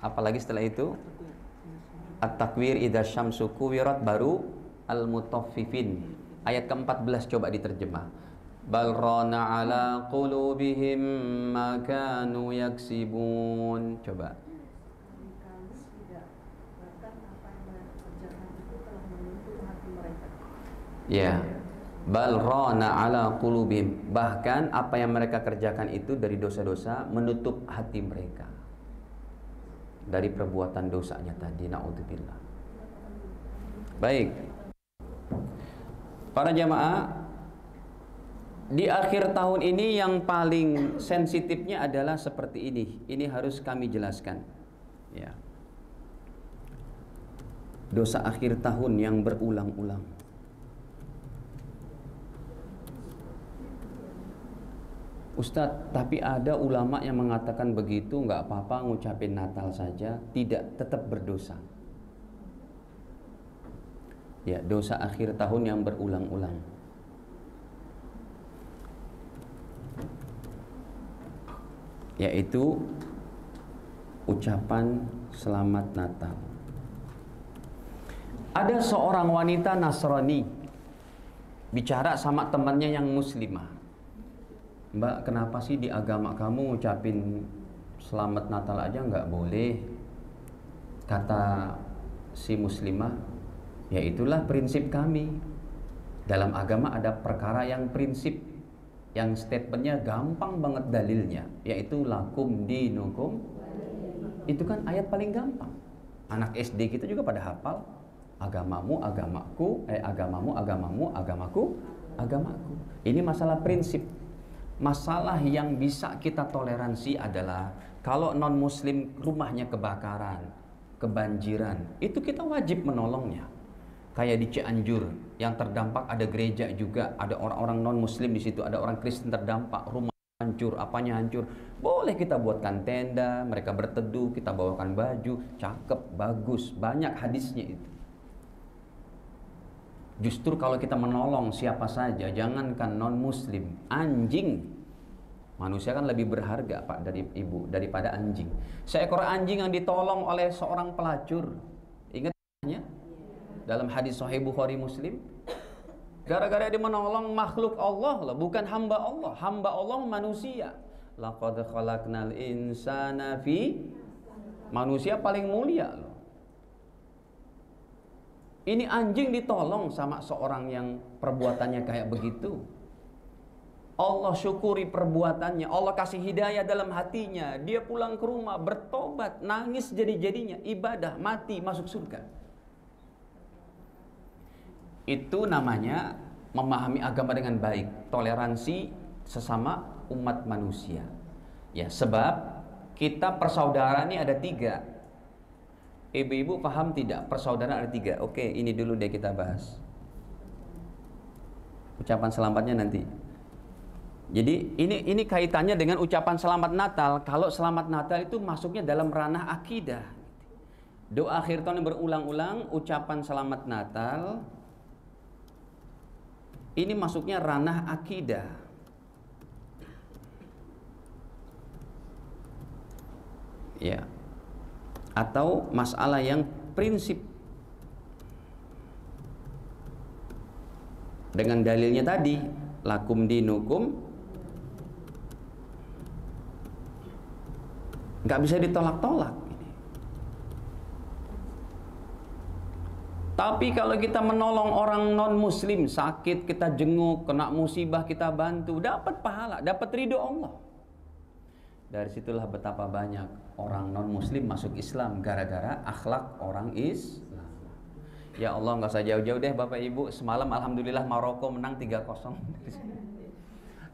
apalagi setelah itu? At-Takwir idza syamsu kuwirat, baru Al-Mutaffifin. Ayat ke-14 coba diterjemah. Bal rana ala qulubihim ma kanu yaksibun. Coba. Ya. Bal rana ala qulubihim, bahkan apa yang mereka kerjakan itu dari dosa-dosa menutup hati mereka dari perbuatan dosanya tadi, naudzubillah. Baik, para jamaah, di akhir tahun ini yang paling sensitifnya adalah seperti ini. Ini harus kami jelaskan, ya. Dosa akhir tahun yang berulang-ulang. Ustadz, tapi ada ulama yang mengatakan begitu, nggak apa-apa ngucapin Natal saja, tidak, tetap berdosa. Ya, dosa akhir tahun yang berulang-ulang. yaitu ucapan selamat Natal. Ada seorang wanita Nasrani bicara sama temannya yang muslimah. Mbak, kenapa sih di agama kamu ngucapin selamat Natal aja nggak boleh? Kata si muslimah, ya itulah prinsip kami. Dalam agama ada perkara yang prinsip, yang statementnya gampang banget dalilnya, yaitu lakum dinukum. Itu kan ayat paling gampang. Anak SD kita juga pada hafal. Agamamu, agamaku, agamamu, agamamu, agamaku, agamaku. Ini masalah prinsip. Masalah yang bisa kita toleransi adalah kalau non muslim rumahnya kebakaran, kebanjiran, itu kita wajib menolongnya. Kayak di Cianjur yang terdampak ada gereja juga, ada orang-orang non muslim di situ, ada orang Kristen terdampak, rumah hancur, apanya hancur. Boleh kita buatkan tenda, mereka berteduh, kita bawakan baju, cakep, bagus, banyak hadisnya itu. Justru kalau kita menolong siapa saja, jangankan non muslim, anjing. Manusia kan lebih berharga Pak daripada anjing. Seekor anjing yang ditolong oleh seorang pelacur. Ingatnya dalam hadis Sahih Bukhari Muslim, gara-gara dia menolong makhluk Allah, bukan hamba Allah. Hamba Allah manusia. Laqad khalaqnal insana fi, manusia paling mulia loh. Ini anjing ditolong sama seorang yang perbuatannya kayak begitu. Allah syukuri perbuatannya, Allah kasih hidayah dalam hatinya. Dia pulang ke rumah, bertobat, nangis jadi-jadinya, ibadah, mati, masuk surga. Itu namanya memahami agama dengan baik, toleransi sesama umat manusia. Ya, sebab kita persaudaraan ini ada 3. Ibu-ibu paham tidak? Persaudaraan ada 3. Oke, ini dulu deh kita bahas. Ucapan selamatnya nanti. Jadi ini kaitannya dengan ucapan selamat Natal. Kalau selamat Natal itu masuknya dalam ranah akidah. Doa akhir tahun yang berulang-ulang, ucapan selamat Natal, ini masuknya ranah akidah. Ya. Atau masalah yang prinsip. Dengan dalilnya tadi, lakum dinukum, nggak bisa ditolak-tolak. Tapi kalau kita menolong orang non muslim, sakit kita jenguk, kena musibah kita bantu, dapat pahala, dapat ridho Allah. Dari situlah betapa banyak orang non muslim masuk Islam gara-gara akhlak orang Islam. Ya Allah, nggak usah jauh-jauh deh Bapak Ibu. Semalam alhamdulillah Maroko menang 3-0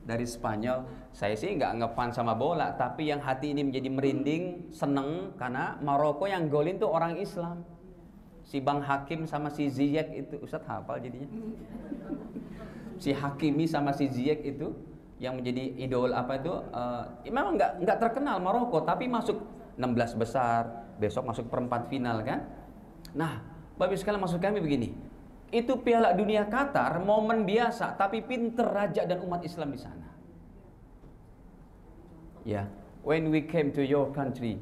dari Spanyol. Saya sih nggak ngefan sama bola, tapi yang hati ini menjadi merinding, seneng karena Maroko yang golin tuh orang Islam. Si Bang Hakim sama si Ziyech itu, Ustadz hafal jadinya. Si Hakimi sama si Ziyech itu yang menjadi idol apa itu, memang nggak terkenal Maroko, tapi masuk 16 besar, besok masuk perempat final kan. Nah, Bapak sekalian, maksud kami begini, itu Piala Dunia Qatar momen biasa, tapi pinter raja dan umat Islam di sana. Ya, when we came to your country,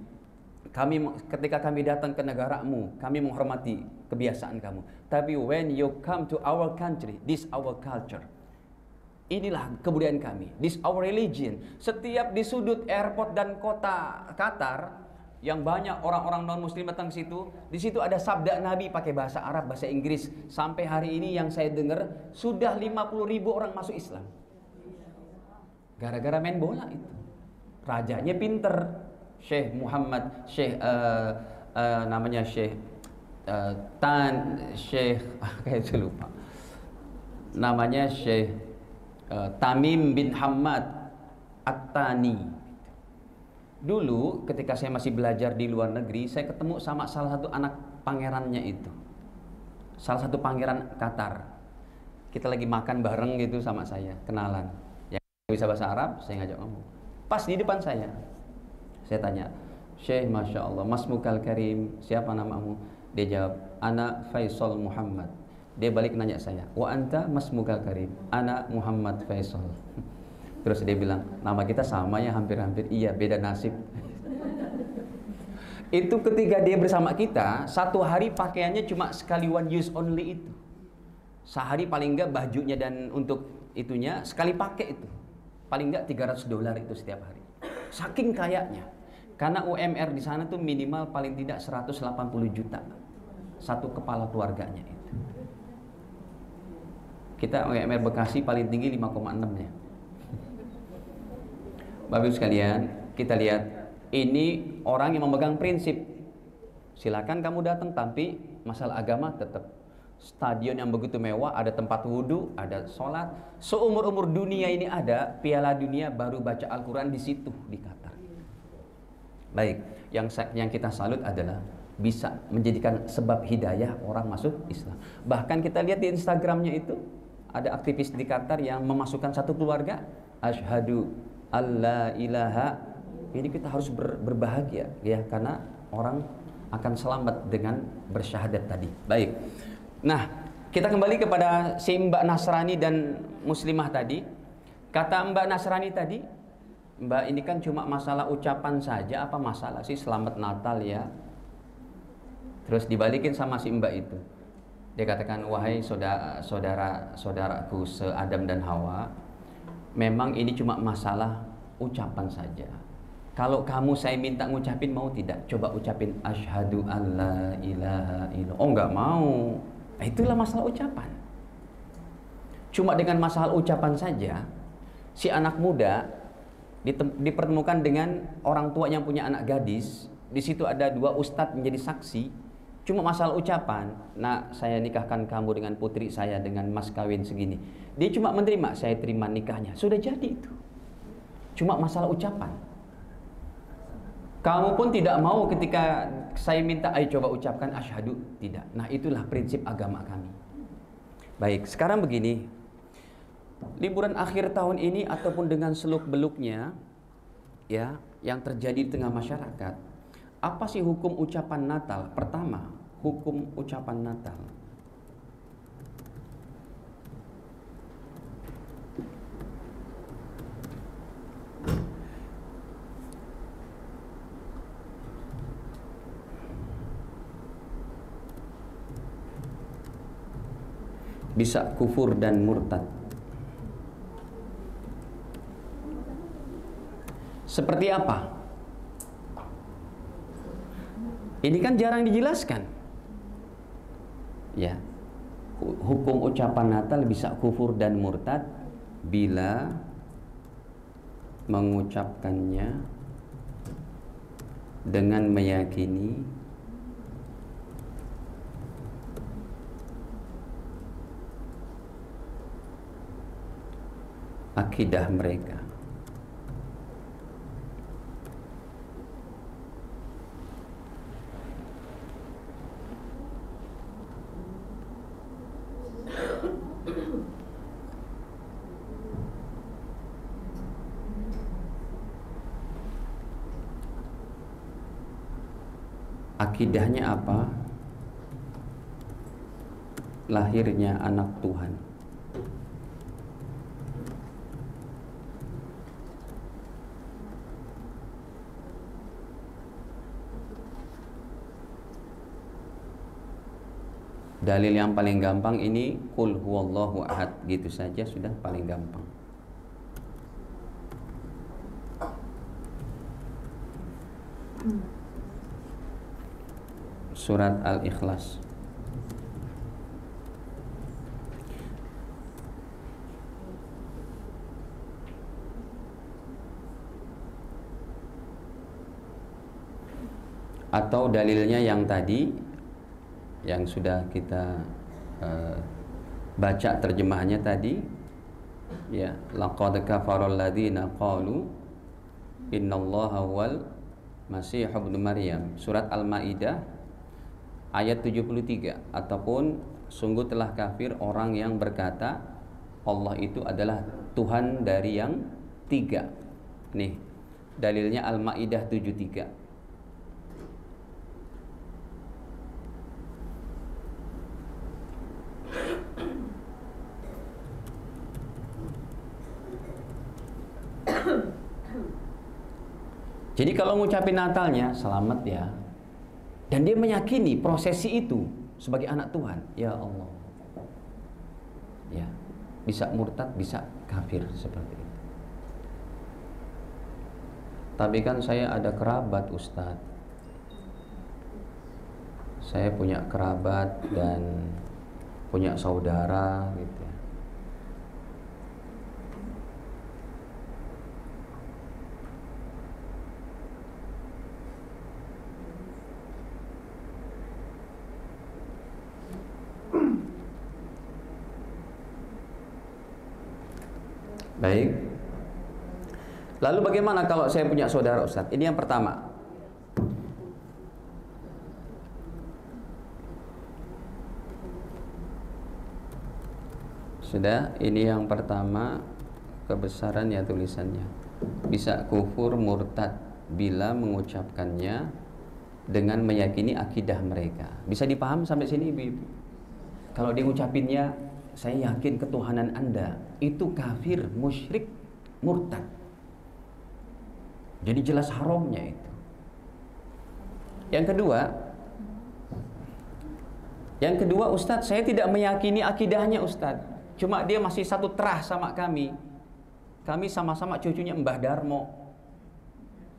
ketika kami datang ke negaramu, kami menghormati kebiasaan kamu. Tapi when you come to our country, this our culture. Inilah kebudayaan kami. This our religion. Setiap di sudut airport dan kota Qatar yang banyak orang-orang non muslim datang ke situ, di situ ada sabda Nabi pakai bahasa Arab, bahasa Inggris. Sampai hari ini yang saya dengar sudah 50.000 orang masuk Islam. Gara-gara main bola itu. Rajanya pinter. Syekh Muhammad, namanya Syekh kayak saya lupa. Namanya Syekh Tamim bin Hamad At-Tani. Dulu ketika saya masih belajar di luar negeri, saya ketemu sama salah satu anak pangerannya itu. Salah satu pangeran Qatar. Kita lagi makan bareng gitu sama saya, kenalan. Yang bisa bahasa Arab, saya ngajak ngomong. Pas di depan saya tanya, Syekh, Masya Allah, Masmukal Karim, siapa namamu? Dia jawab, Ana Faisal Muhammad. Dia balik nanya saya, wa anta Masmukal Karim, Ana Muhammad Faisal. Terus dia bilang, nama kita sama ya, hampir-hampir. Iya, beda nasib. Itu ketika dia bersama kita, satu hari pakaiannya cuma sekali one use only itu. Sehari paling enggak bajunya dan untuk itunya sekali pakai itu. Paling enggak $300 itu setiap hari. Saking kayanya. Karena UMR di sana tuh minimal paling tidak 180 juta. Satu kepala keluarganya itu. Kita UMR Bekasi paling tinggi 5,6 ya. Bapak Ibu sekalian, kita lihat ini orang yang memegang prinsip. Silakan kamu datang, tapi masalah agama tetap. Stadion yang begitu mewah, ada tempat wudhu, ada sholat. Seumur-umur dunia ini ada Piala Dunia baru baca Al-Quran di situ, di Qatar. Baik, yang kita salut adalah bisa menjadikan sebab hidayah orang masuk Islam. Bahkan kita lihat di Instagramnya itu ada aktivis di Qatar yang memasukkan satu keluarga, asyhadu alla ilaha. Ini kita harus berbahagia ya, karena orang akan selamat dengan bersyahadat tadi. Baik. Nah, kita kembali kepada si Mbak Nasrani dan Muslimah tadi. Kata Mbak Nasrani tadi, Mbak, ini kan cuma masalah ucapan saja, apa masalah sih selamat Natal ya? Terus dibalikin sama si Mbak itu. Dia katakan, wahai saudaraku se-Adam dan Hawa, memang ini cuma masalah ucapan saja. Kalau kamu saya minta ngucapin, mau tidak? Coba ucapin asyhadu alla ilaha illallah. Oh, enggak mau. Nah, itulah masalah ucapan. Cuma dengan masalah ucapan saja, si anak muda dipertemukan dengan orang tua yang punya anak gadis. Di situ ada 2 ustadz menjadi saksi. Cuma masalah ucapan, nah saya nikahkan kamu dengan putri saya dengan mas kawin segini. Dia cuma menerima, saya terima nikahnya. Sudah jadi itu. Cuma masalah ucapan. Kamu pun tidak mau ketika saya minta, ayo coba ucapkan asyhadu. Tidak. Nah, itulah prinsip agama kami. Baik, sekarang begini. Liburan akhir tahun ini ataupun dengan seluk-beluknya ya, yang terjadi di tengah masyarakat. Apa sih hukum ucapan Natal? Pertama, hukum ucapan Natal. Bisa kufur dan murtad. Seperti apa? Ini kan jarang dijelaskan. Ya. Hukum ucapan Natal bisa kufur dan murtad bila mengucapkannya dengan meyakini akidah mereka. Akidahnya apa? Lahirnya anak Tuhan. Dalil yang paling gampang ini qul huwallahu ahad, gitu saja sudah paling gampang. Surat Al-Ikhlas. Atau dalilnya yang tadi yang sudah kita baca terjemahannya tadi ya, laqad kafaral ladzina qalu innallaha huwal masih ibnu Maryam, surat Al-Maidah ayat 73. Ataupun sungguh telah kafir orang yang berkata Allah itu adalah Tuhan dari yang 3. Nih dalilnya Al-Maidah 73. Jadi kalau ngucapin Natalnya, selamat ya. Dan dia meyakini prosesi itu sebagai anak Tuhan. Ya Allah. Ya, bisa murtad, bisa kafir seperti itu. Tapi kan saya ada kerabat, Ustadz. Saya punya kerabat dan punya saudara gitu ya. Baik. Lalu bagaimana kalau saya punya saudara, Ustadz? Ini yang pertama. Sudah, ini yang pertama, kebesaran ya tulisannya. Bisa kufur murtad bila mengucapkannya dengan meyakini akidah mereka. Bisa dipaham sampai sini, Ibu? Kalau dia ngucapinnya, saya yakin ketuhanan Anda, itu kafir, musyrik, murtad. Jadi jelas haramnya itu. Yang kedua, Ustadz, saya tidak meyakini akidahnya, Ustadz. Cuma dia masih satu terah sama kami. Kami sama-sama cucunya Mbah Darmo.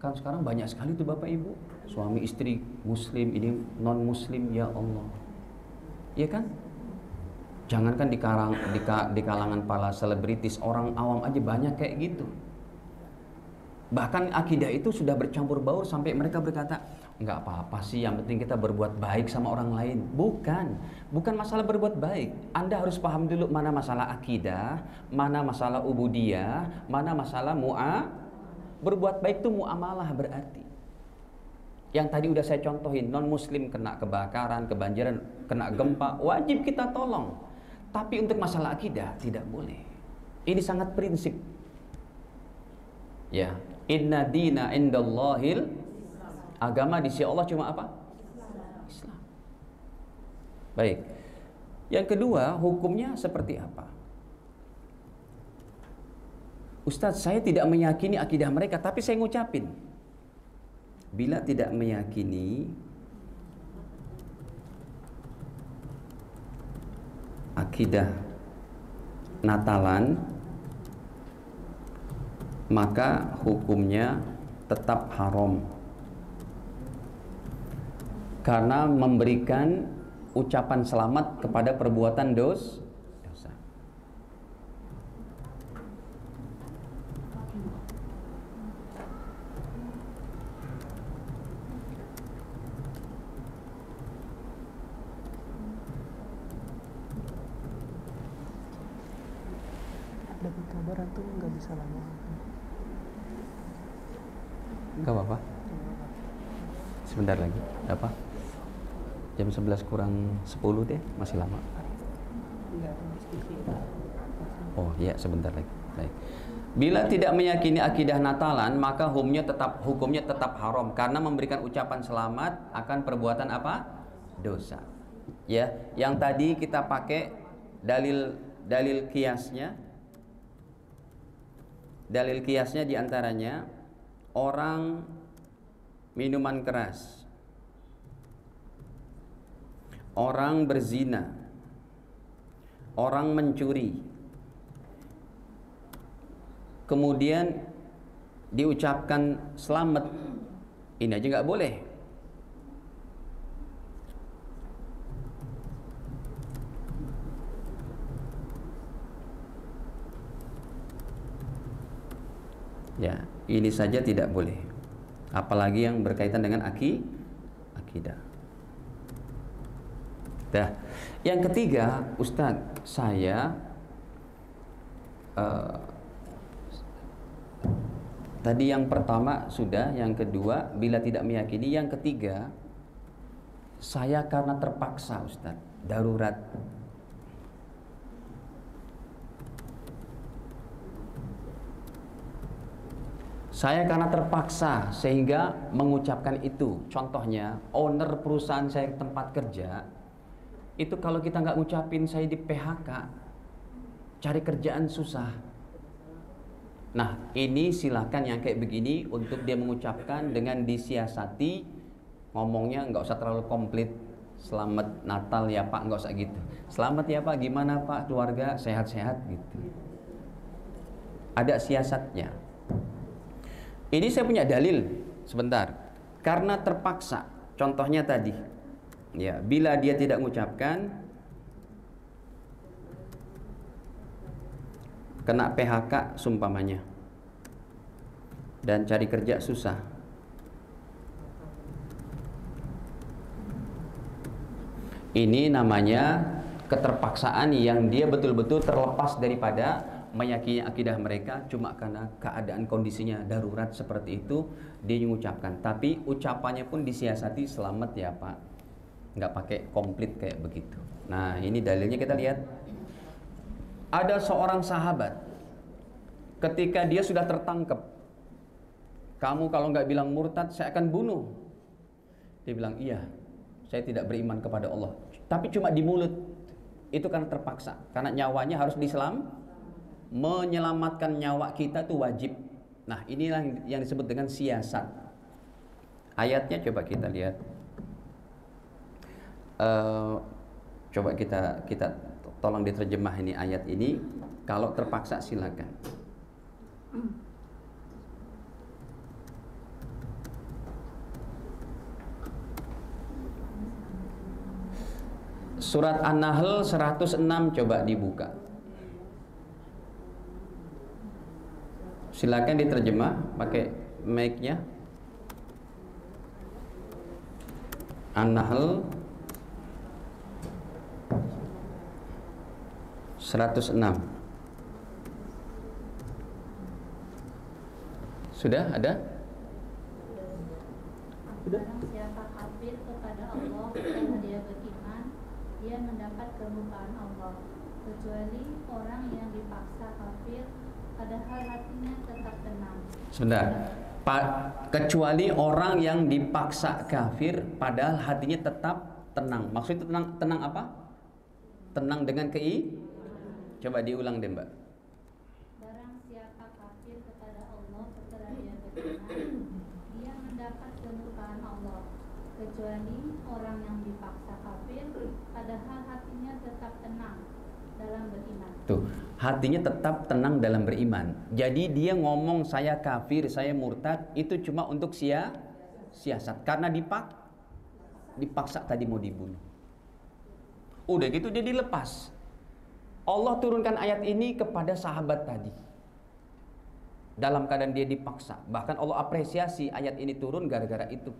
Kan sekarang banyak sekali tuh Bapak Ibu, suami istri muslim, ini non muslim, ya Allah. Iya kan? Jangankan di kalangan para selebritis, orang awam aja banyak kayak gitu. Bahkan akidah itu sudah bercampur baur sampai mereka berkata, nggak apa-apa sih, yang penting kita berbuat baik sama orang lain. Bukan masalah berbuat baik. Anda harus paham dulu mana masalah akidah, mana masalah ubudiyah, mana masalah berbuat baik itu muamalah berarti. Yang tadi udah saya contohin, non muslim kena kebakaran, kebanjiran, kena gempa, wajib kita tolong. Tapi untuk masalah akidah tidak boleh. Ini sangat prinsip. Ya, inna dina indallahil, agama di sisi Allah cuma apa? Islam. Baik. Yang kedua, hukumnya seperti apa? Ustadz, saya tidak meyakini akidah mereka, tapi saya ngucapin. Bila tidak meyakini akidah Natalan, maka hukumnya tetap haram. Karena memberikan ucapan selamat kepada perbuatan dosa. Dapat kabar tuh nggak bisa lama. Nggak apa-apa. Sebentar lagi. Apa? Jam 11 kurang 10 deh, masih lama. Oh iya, sebentar lagi. Baik. Bila tidak meyakini akidah Natalan, maka hukumnya tetap haram karena memberikan ucapan selamat akan perbuatan apa? Dosa. Ya, yang tadi kita pakai dalil kiasnya. Dalil kiasnya diantaranya orang minuman keras, orang berzina, orang mencuri, kemudian diucapkan selamat, ini aja nggak boleh. Ya, ini saja tidak boleh. Apalagi yang berkaitan dengan akidah. Dah. Yang ketiga, Ustadz, saya tadi yang pertama sudah, yang kedua bila tidak meyakini, yang ketiga saya karena terpaksa, Ustadz, darurat. Saya karena terpaksa sehingga mengucapkan itu. Contohnya, owner perusahaan saya tempat kerja, itu kalau kita nggak ngucapin saya di PHK, cari kerjaan susah. Nah, ini silakan yang kayak begini untuk dia mengucapkan dengan disiasati, ngomongnya nggak usah terlalu komplit. Selamat Natal ya Pak, nggak usah gitu. Selamat ya Pak, gimana Pak, keluarga sehat-sehat gitu. Ada siasatnya. Ini saya punya dalil sebentar. Karena terpaksa. Contohnya tadi, ya, bila dia tidak mengucapkan, kena PHK sumpamanya, dan cari kerja susah. Ini namanya keterpaksaan yang dia betul-betul terlepas daripada meyakini akidah mereka, cuma karena keadaan kondisinya darurat seperti itu dia mengucapkan. Tapi ucapannya pun disiasati, selamat ya Pak, nggak pakai komplit kayak begitu. Nah, ini dalilnya kita lihat. Ada seorang sahabat ketika dia sudah tertangkap, kamu kalau nggak bilang murtad saya akan bunuh. Dia bilang iya, saya tidak beriman kepada Allah, tapi cuma di mulut. Itu karena terpaksa, karena nyawanya harus diselam. Menyelamatkan nyawa kita itu wajib. Nah, inilah yang disebut dengan siasat. Ayatnya coba kita lihat. Coba kita tolong diterjemah ini ayat ini. Kalau terpaksa silakan. Surat An-Nahl 106 coba dibuka. Silakan diterjemah pakai mic-nya. An-Nahl 106. Sudah ada? Barang siapa kafir kepada Allah karena dia beriman, dia mendapat kemurkaan Allah, kecuali orang yang dipaksa kafir padahal hatinya tetap tenang. Sebentar. Kecuali orang yang dipaksa kafir padahal hatinya tetap tenang. Maksudnya tenang apa? Tenang dengan Coba diulang deh, Mbak. Barang siapa kafir kepada Allah setelah dia beriman, dia mendapat kemurkaan Allah, kecuali orang yang dipaksa kafir padahal hatinya tetap tenang dalam beriman. Tuh, hatinya tetap tenang dalam beriman. Jadi dia ngomong saya kafir, saya murtad, itu cuma untuk siasat. Karena dipaksa tadi mau dibunuh. Udah gitu dia dilepas. Allah turunkan ayat ini kepada sahabat tadi. Dalam keadaan dia dipaksa. Bahkan Allah apresiasi ayat ini turun gara-gara itu.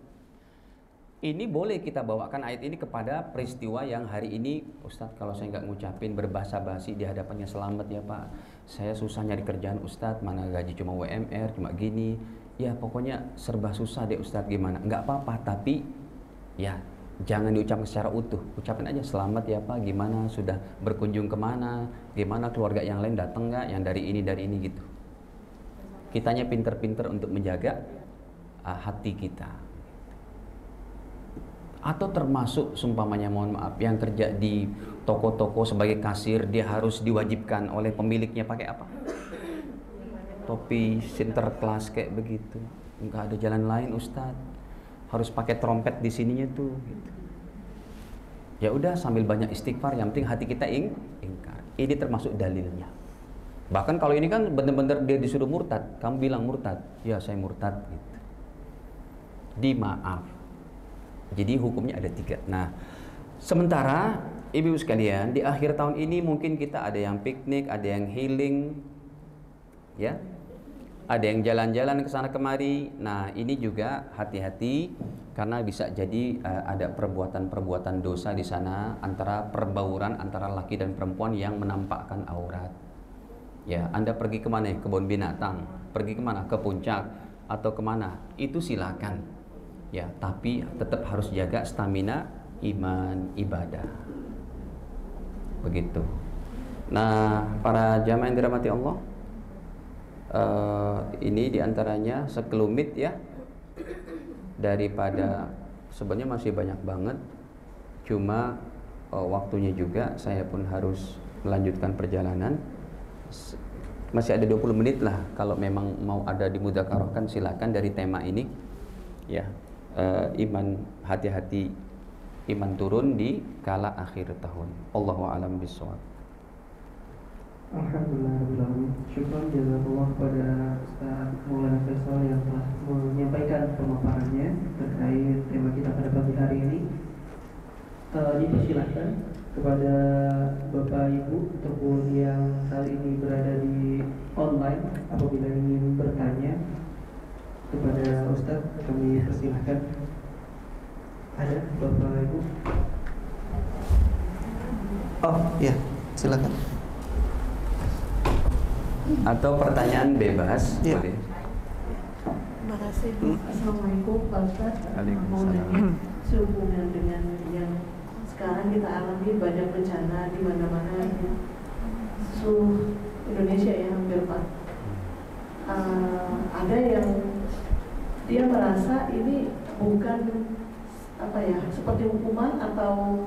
Ini boleh kita bawakan ayat ini kepada peristiwa yang hari ini, Ustadz kalau saya nggak ngucapin berbahasa basi di hadapannya, selamat ya Pak, saya susah nyari kerjaan Ustadz, mana gaji cuma UMR, cuma gini, ya pokoknya serba susah deh Ustadz, gimana? Nggak apa-apa, tapi ya jangan diucapkan secara utuh, ucapin aja selamat ya Pak, gimana, sudah berkunjung kemana, gimana keluarga yang lain datang nggak, yang dari ini gitu. Kitanya pinter-pinter untuk menjaga hati kita. Atau termasuk sumpamanya, mohon maaf, yang kerja di toko-toko sebagai kasir, dia harus diwajibkan oleh pemiliknya pakai apa? Topi sinterklas kayak begitu. Enggak ada jalan lain Ustadz, harus pakai trompet di sininya tuh gitu. Ya udah, sambil banyak istighfar, yang penting hati kita ingkar. Ini termasuk dalilnya. Bahkan kalau ini kan benar-benar dia disuruh murtad, kamu bilang murtad, ya saya murtad gitu. Dimaaf. Jadi hukumnya ada 3. Nah, sementara ibu sekalian, di akhir tahun ini mungkin kita ada yang piknik, ada yang healing, ya, ada yang jalan-jalan ke sana kemari. Nah, ini juga hati-hati karena bisa jadi ada perbuatan-perbuatan dosa di sana, antara perbauran antara laki dan perempuan yang menampakkan aurat. Ya, Anda pergi kemana? Kebun binatang, pergi kemana? Ke puncak atau kemana? Itu silakan. Ya, tapi tetap harus jaga stamina iman ibadah. Begitu. Nah, para jamaah yang dirahmati Allah, ini diantaranya sekelumit ya, daripada sebenarnya masih banyak banget. Cuma waktunya juga saya pun harus melanjutkan perjalanan. masih ada 20 menit lah. Kalau memang mau ada dimudzakarahkan silakan dari tema ini. Ya, iman, hati-hati iman turun di kala akhir tahun. Allahu a'lam bishawab. Alhamdulillah, syukur jazakallah kepada Ustaz Maulana Faisal yang telah menyampaikan pemaparannya terkait tema kita pada pagi hari ini. Dipersilahkan kepada Bapak Ibu ataupun yang saat ini berada di online apabila ingin bertanya kepada Ustaz, kami persilahkan. Ada Bapak Ibu? Oh iya, silakan. Atau pertanyaan bebas, Ya. boleh. Terima kasih. Assalamualaikum Pak Ustaz. Waalaikumsalam. Mau nanya sehubungan dengan yang sekarang kita alami banyak bencana di mana-mana seluruh Indonesia ya hampir Pak. Ada yang dia merasa ini bukan apa ya seperti hukuman atau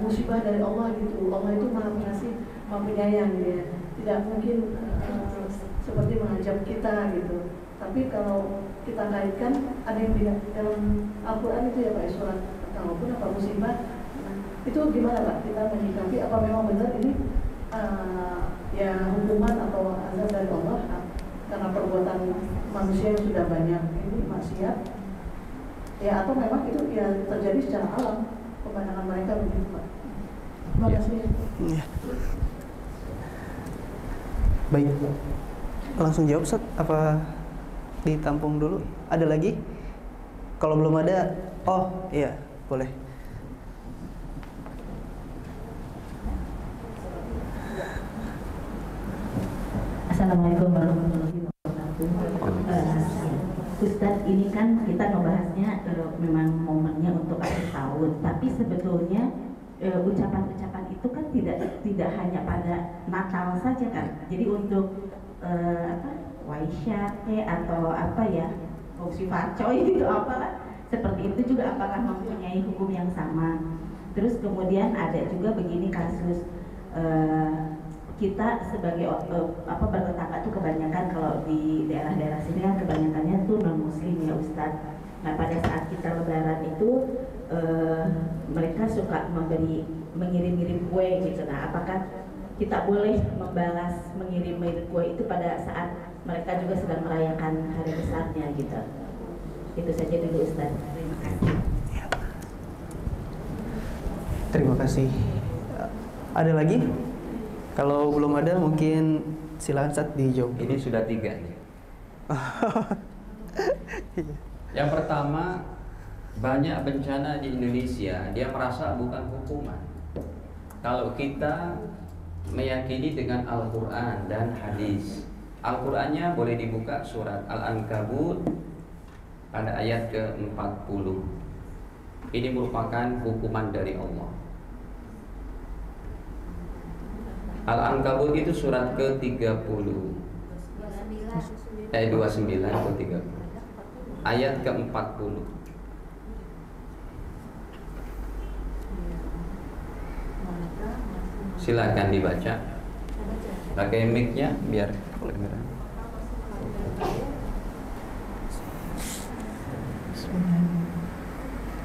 musibah dari Allah gitu. Allah itu maha pengasih, maha penyayang ya. Tidak mungkin seperti mengancam kita gitu. Tapi kalau kita kaitkan ada yang di dalam Al-Quran itu ya Pak, surat ataupun apa musibah itu gimana Pak kita menyikapi, apa memang benar ini ya hukuman atau azab dari Allah karena perbuatan manusia yang sudah banyak ini maksiat ya, atau memang itu ya terjadi secara alam kebanyakan mereka begitu Pak. Terima kasih. Ya. Baik, langsung jawab Ustaz, apa ditampung dulu? Ada lagi? Kalau belum ada, oh iya boleh. Assalamualaikum warahmatullahi wabarakatuh. Ustadz, ini kan kita ngebahasnya memang momennya untuk akhir tahun, tapi sebetulnya ucapan-ucapan itu kan tidak hanya pada Natal saja kan. Jadi untuk Waisyah atau apa ya, Sifacoy gitu apalah seperti itu juga apakah mempunyai hukum yang sama. Terus kemudian ada juga begini kasus kita sebagai bertetangga tuh kebanyakan kalau di daerah-daerah sini kan kebanyakannya tuh non muslim ya Ustadz. Nah pada saat kita lebaran itu mereka suka mengirim-ngirim kue gitu. Nah apakah kita boleh membalas mengirim kue itu pada saat mereka juga sedang merayakan hari besarnya gitu? Itu saja dulu Ustadz. Terima kasih. Terima kasih. Ada lagi? Kalau belum ada mungkin silakan Ustaz dijawab. Ini sudah 3 nih. Yang pertama, banyak bencana di Indonesia dia merasa bukan hukuman. Kalau kita meyakini dengan Al-Quran dan hadis, Al-Qurannya boleh dibuka surat Al-Ankabut pada ayat ke-40. Ini merupakan hukuman dari Allah. Al-Ankabut itu surat ke-30 29 atau 30 ayat ke-40. Silakan dibaca. Pakai mic-nya biar kedengaran.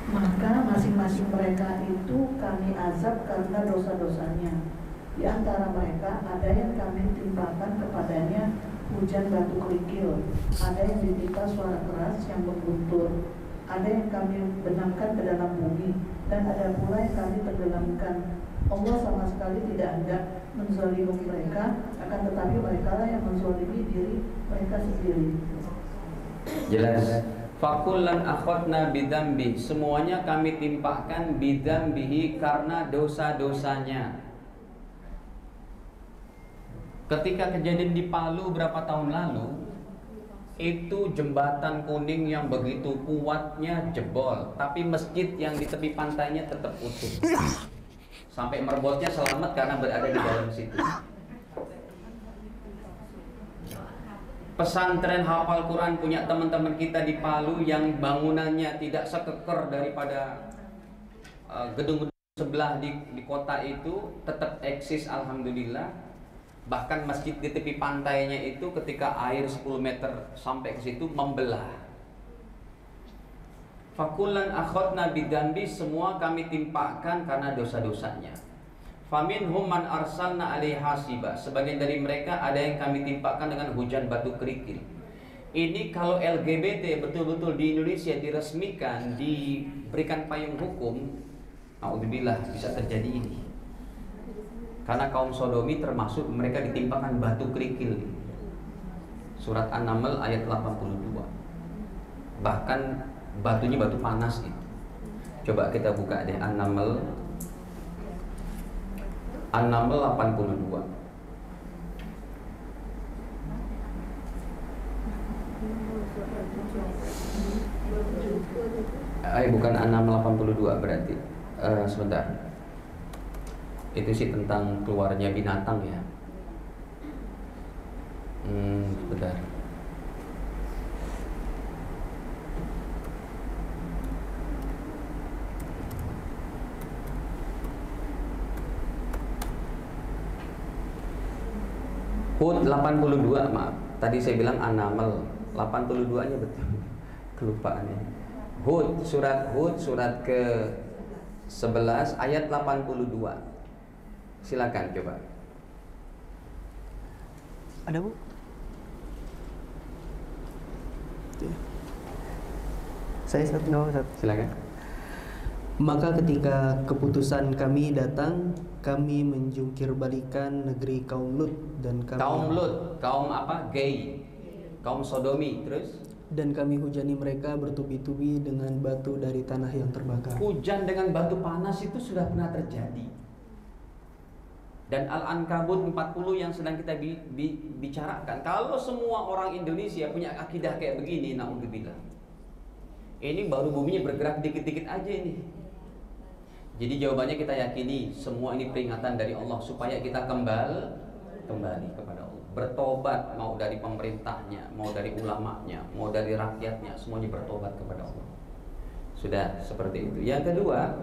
Maka masing-masing mereka itu kami azab karena dosa-dosanya. Di antara mereka ada yang kami timpakan kepadanya hujan batu kerikil, ada yang ditimpa suara keras yang mengguntur, ada yang kami benamkan ke dalam bumi, dan ada pula yang kami tenggelamkan. Allah sama sekali tidak hendak menzalimi mereka, akan tetapi mereka lah yang menzalimi diri mereka sendiri. Jelas. Fakullan akhadna bidzambi, semuanya kami timpahkan bidzambihi karena dosa-dosanya. Ketika kejadian di Palu berapa tahun lalu, itu jembatan kuning yang begitu kuatnya jebol, tapi masjid yang di tepi pantainya tetap utuh. Sampai merbotnya selamat karena berada di dalam situ. Pesantren hafal Quran punya teman-teman kita di Palu yang bangunannya tidak sekeker daripada gedung-gedung sebelah di kota itu tetap eksis, alhamdulillah. Bahkan masjid di tepi pantainya itu ketika air 10 meter sampai ke situ membelah. Fakullan akhadna bidzanbi, semua kami timpakan karena dosa-dosanya. Faminhum man arsalna alaihi hasiba, sebagian dari mereka ada yang kami timpakan dengan hujan batu kerikil. Ini kalau LGBT betul-betul di Indonesia diresmikan, diberikan payung hukum, naudzubillah bisa terjadi ini. Karena kaum sodomi termasuk mereka ditimpakan batu kerikil. Surat An-Naml ayat 82. Bahkan batunya batu panas itu. Coba kita buka deh An-Naml 82. Bukan An-Naml 82 berarti. Sebentar. Itu sih tentang keluarnya binatang ya. Sebentar. Hud 82, maaf. Tadi saya bilang An-Naml 82-nya betul. Kelupaannya. Hud surat ke 11 ayat 82. Silakan coba. Ada Bu? Saya satu. Silakan. Maka ketika keputusan kami datang, kami menjungkir balikan negeri kaum Lut dan kami kaum apa? Gay. Kaum sodomi, terus dan kami hujani mereka bertubi-tubi dengan batu dari tanah yang terbakar. Hujan dengan batu panas itu sudah pernah terjadi. Dan Al-Ankabut 40 yang sedang kita bicarakan, kalau semua orang Indonesia punya akidah kayak begini, naudzubillah, ini baru buminya bergerak dikit-dikit aja ini. Jadi jawabannya kita yakini semua ini peringatan dari Allah supaya kita kembali kepada Allah, bertobat, mau dari pemerintahnya, mau dari ulamanya, mau dari rakyatnya, semuanya bertobat kepada Allah. Sudah seperti itu. Yang kedua,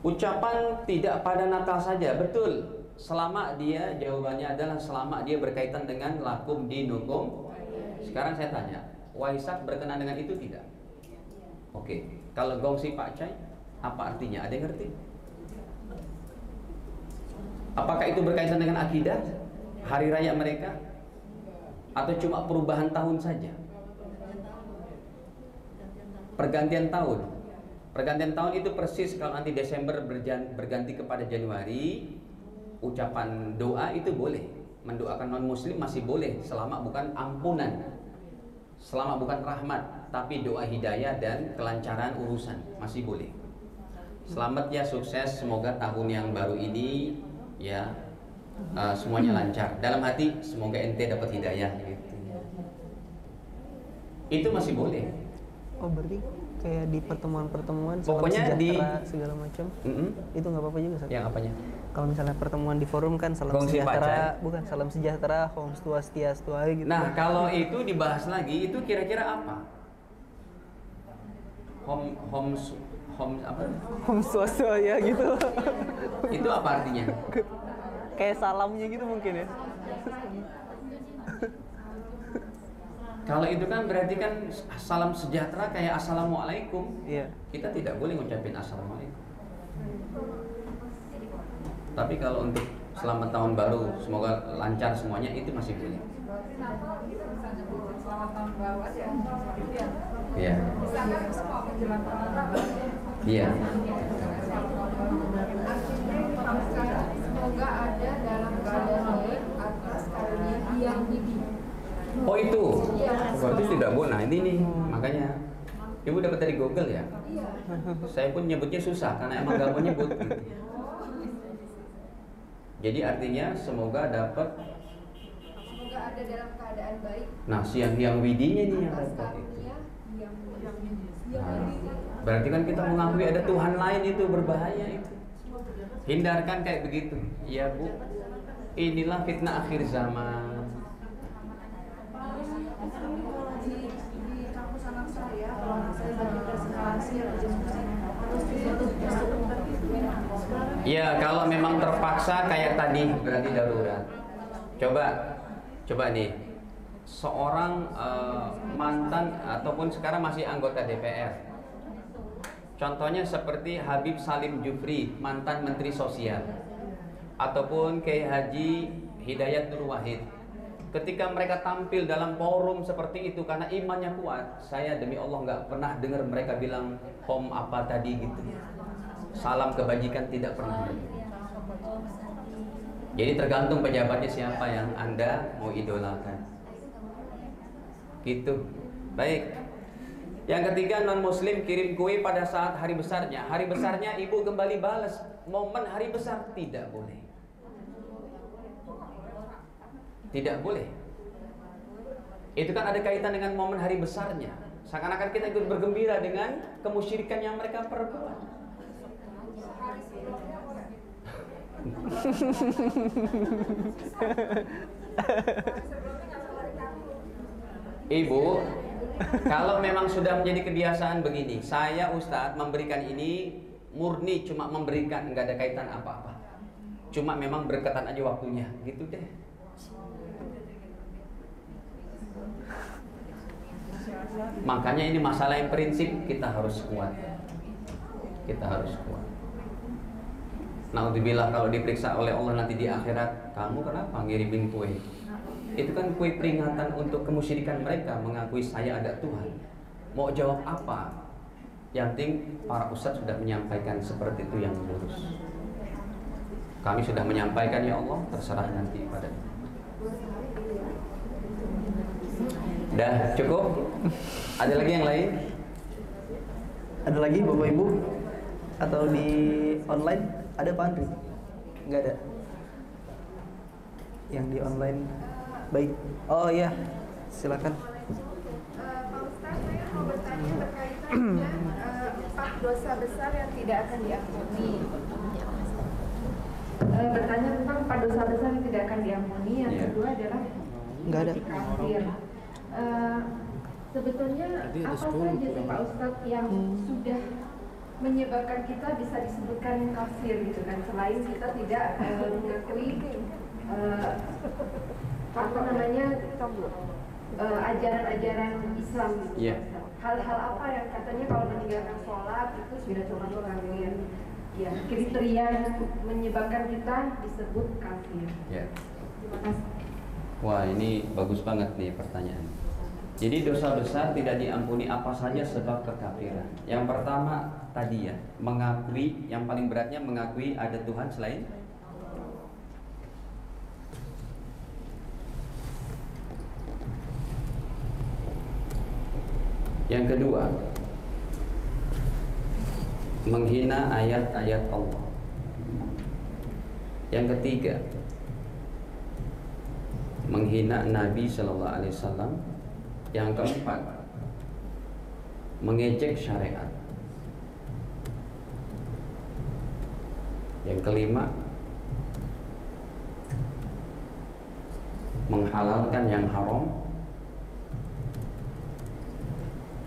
ucapan tidak pada Natal saja, betul. Selama dia, jawabannya adalah selama dia berkaitan dengan lakum dinukum. Sekarang saya tanya, Waisak berkenan dengan itu tidak? Oke, kalau gongsi Pak Cai, apa artinya? Ada yang ngerti? Apakah itu berkaitan dengan akidah, hari raya mereka, atau cuma perubahan tahun saja? Pergantian tahun. Pergantian tahun itu persis kalau nanti Desember berganti kepada Januari, ucapan doa itu boleh. Mendoakan non-muslim masih boleh selama bukan ampunan, selama bukan rahmat, tapi doa hidayah dan kelancaran urusan masih boleh. Selamat ya, sukses, semoga tahun yang baru ini ya semuanya lancar. Dalam hati semoga ente dapat hidayah gitu. Itu masih boleh. Oh, berarti kayak di pertemuan-pertemuan salam pokoknya sejahtera segala macam. Itu nggak apa-apa juga, Ustaz? Yang apanya? Kalau misalnya pertemuan di forum kan salam Gongsi sejahtera, bukan salam sejahtera, Om Swastiastu gitu. Nah, kalau itu dibahas lagi, itu kira-kira apa? Hom apa? Om Swastiastu ya gitu. Itu apa artinya? Kayak salamnya gitu mungkin ya. Kalau itu kan berarti kan salam sejahtera kayak assalamualaikum. Iya. Kita tidak boleh ngucapin assalamualaikum. Tapi kalau untuk selamat tahun baru, semoga lancar semuanya, itu masih boleh. Selamat tahun baru aja. Iya. Iya. Semoga ada dalam keadaan baik atas karunia yang bibi. Oh itu, berarti tidak boleh. Nah ini nih, makanya Ibu dapat dari Google ya? Iya. Saya pun nyebutnya susah karena emang gak mau nyebut gitu. Jadi artinya semoga dapat. Semoga ada dalam keadaan baik. Nah siang widinya nih yang atas dapat itu. karunia yang Nah, berarti kan kita mengakui ada Tuhan lain, itu berbahaya itu. Hindarkan kayak begitu. Ya Bu, inilah fitnah akhir zaman. di kampus anak saya, kalau anak saya berkonsentrasi jam harus Ya kalau memang terpaksa kayak tadi berarti darurat. Coba nih, seorang mantan ataupun sekarang masih anggota DPR. Contohnya seperti Habib Salim Jufri, mantan Menteri Sosial, ataupun Kiai Haji Hidayat Nur Wahid. Ketika mereka tampil dalam forum seperti itu karena imannya kuat, saya demi Allah nggak pernah dengar mereka bilang "Om apa tadi" gitu. Salam kebajikan tidak pernah. Jadi tergantung pejabatnya siapa yang Anda mau idolakan. Gitu. Baik. Yang ketiga, non muslim kirim kue pada saat hari besarnya. Hari besarnya ibu kembali balas. Momen hari besar tidak boleh. Tidak boleh. Itu kan ada kaitan dengan momen hari besarnya. Seakan-akan kita ikut bergembira dengan kemusyrikan yang mereka perbuat. Ibu, kalau memang sudah menjadi kebiasaan begini, saya Ustadz memberikan ini murni cuma memberikan, nggak ada kaitan apa-apa. Cuma memang berkaitan aja waktunya, gitu deh. Makanya ini masalah yang prinsip, kita harus kuat. Kita harus kuat. Naudzubillah kalau diperiksa oleh Allah nanti di akhirat, kamu kenapa ngirimin kue? Itu kan kue peringatan untuk kemusyrikan mereka, mengakui saya ada Tuhan. Mau jawab apa? Yang penting para ustadz sudah menyampaikan seperti itu yang lurus. Kami sudah menyampaikan, ya Allah, terserah nanti pada. Dah cukup? Ada lagi yang lain? Ada lagi Bapak Ibu? Atau di online? Ada Pak Andri? Enggak ada. Yang di online. Baik. Oh iya, silakan. Pak Ustadz, saya mau bertanya berkaitan dengan 4 dosa besar yang tidak akan diampuni. Bertanya tentang 4 dosa besar yang tidak akan diampuni. Yang kedua adalah Enggak ada. kafir. Sebetulnya apa saja sih Pak Ustadz yang sudah menyebabkan kita bisa disebutkan kafir gitu kan, selain kita tidak mengakui apa namanya ajaran-ajaran Islam gitu. Yeah. Hal-hal apa yang katanya kalau meninggalkan sholat itu sudah termasuk kafir? Ya, kriteria yang menyebabkan kita disebut kafir. Ya. Terima kasih. Wah, ini bagus banget nih pertanyaan. Jadi dosa besar tidak diampuni apa saja sebab kekafiran. Yang pertama tadi ya, mengakui, yang paling beratnya mengakui ada Tuhan selain yang kedua, menghina ayat-ayat Allah. Yang ketiga, menghina Nabi Sallallahu Alaihi Wasallam. Yang keempat, mengejek syariat. Yang kelima, menghalalkan yang haram.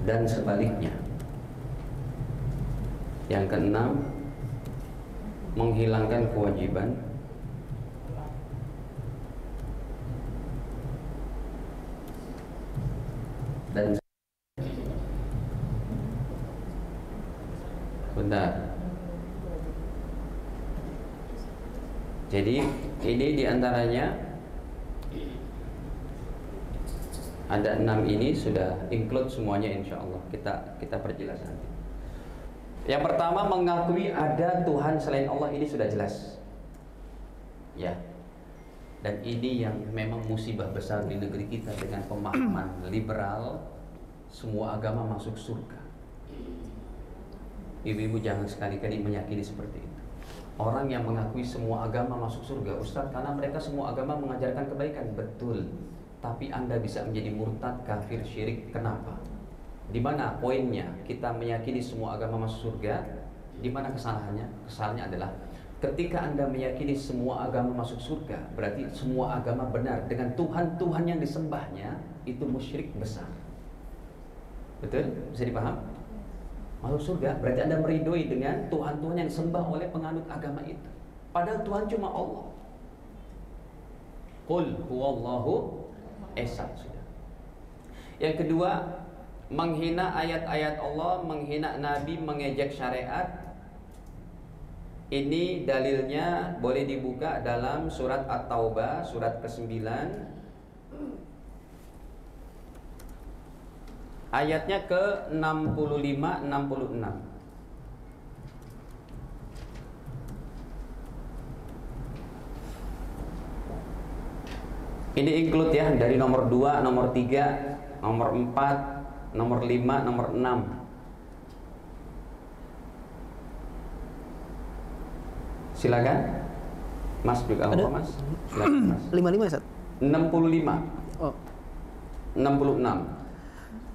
Dan sebaliknya. Yang keenam, menghilangkan kewajiban. Dan bentar. Jadi ini diantaranya ada 6 ini sudah include semuanya, insya Allah kita perjelas nanti. Yang pertama, mengakui ada Tuhan selain Allah, ini sudah jelas ya. Dan ini yang memang musibah besar di negeri kita dengan pemahaman liberal, semua agama masuk surga. Ibu-ibu jangan sekali-kali meyakini seperti itu. Orang yang mengakui semua agama masuk surga, Ustaz, karena mereka semua agama mengajarkan kebaikan, betul. Tapi Anda bisa menjadi murtad, kafir, syirik. Kenapa? Di mana poinnya? Kita meyakini semua agama masuk surga. Di mana kesalahannya? Kesalahannya adalah ketika Anda meyakini semua agama masuk surga, berarti semua agama benar dengan Tuhan-Tuhan yang disembahnya itu musyrik besar. Betul? Bisa dipaham? Masuk surga berarti Anda meridhoi dengan Tuhan-Tuhan yang disembah oleh penganut agama itu. Padahal Tuhan cuma Allah. Qul huwallahu ehad. Sudah. Yang kedua, menghina ayat-ayat Allah, menghina Nabi, mengejek syariat. Ini dalilnya boleh dibuka dalam surat At-Taubah, surat ke-9, ayatnya ke-65-66. Ini include ya, dari nomor 2, nomor 3, nomor 4, nomor 5, nomor 6. Silakan. Mas juga apa, Mas? Silakan, Mas. 55 Ustaz. 65. Oh. 66.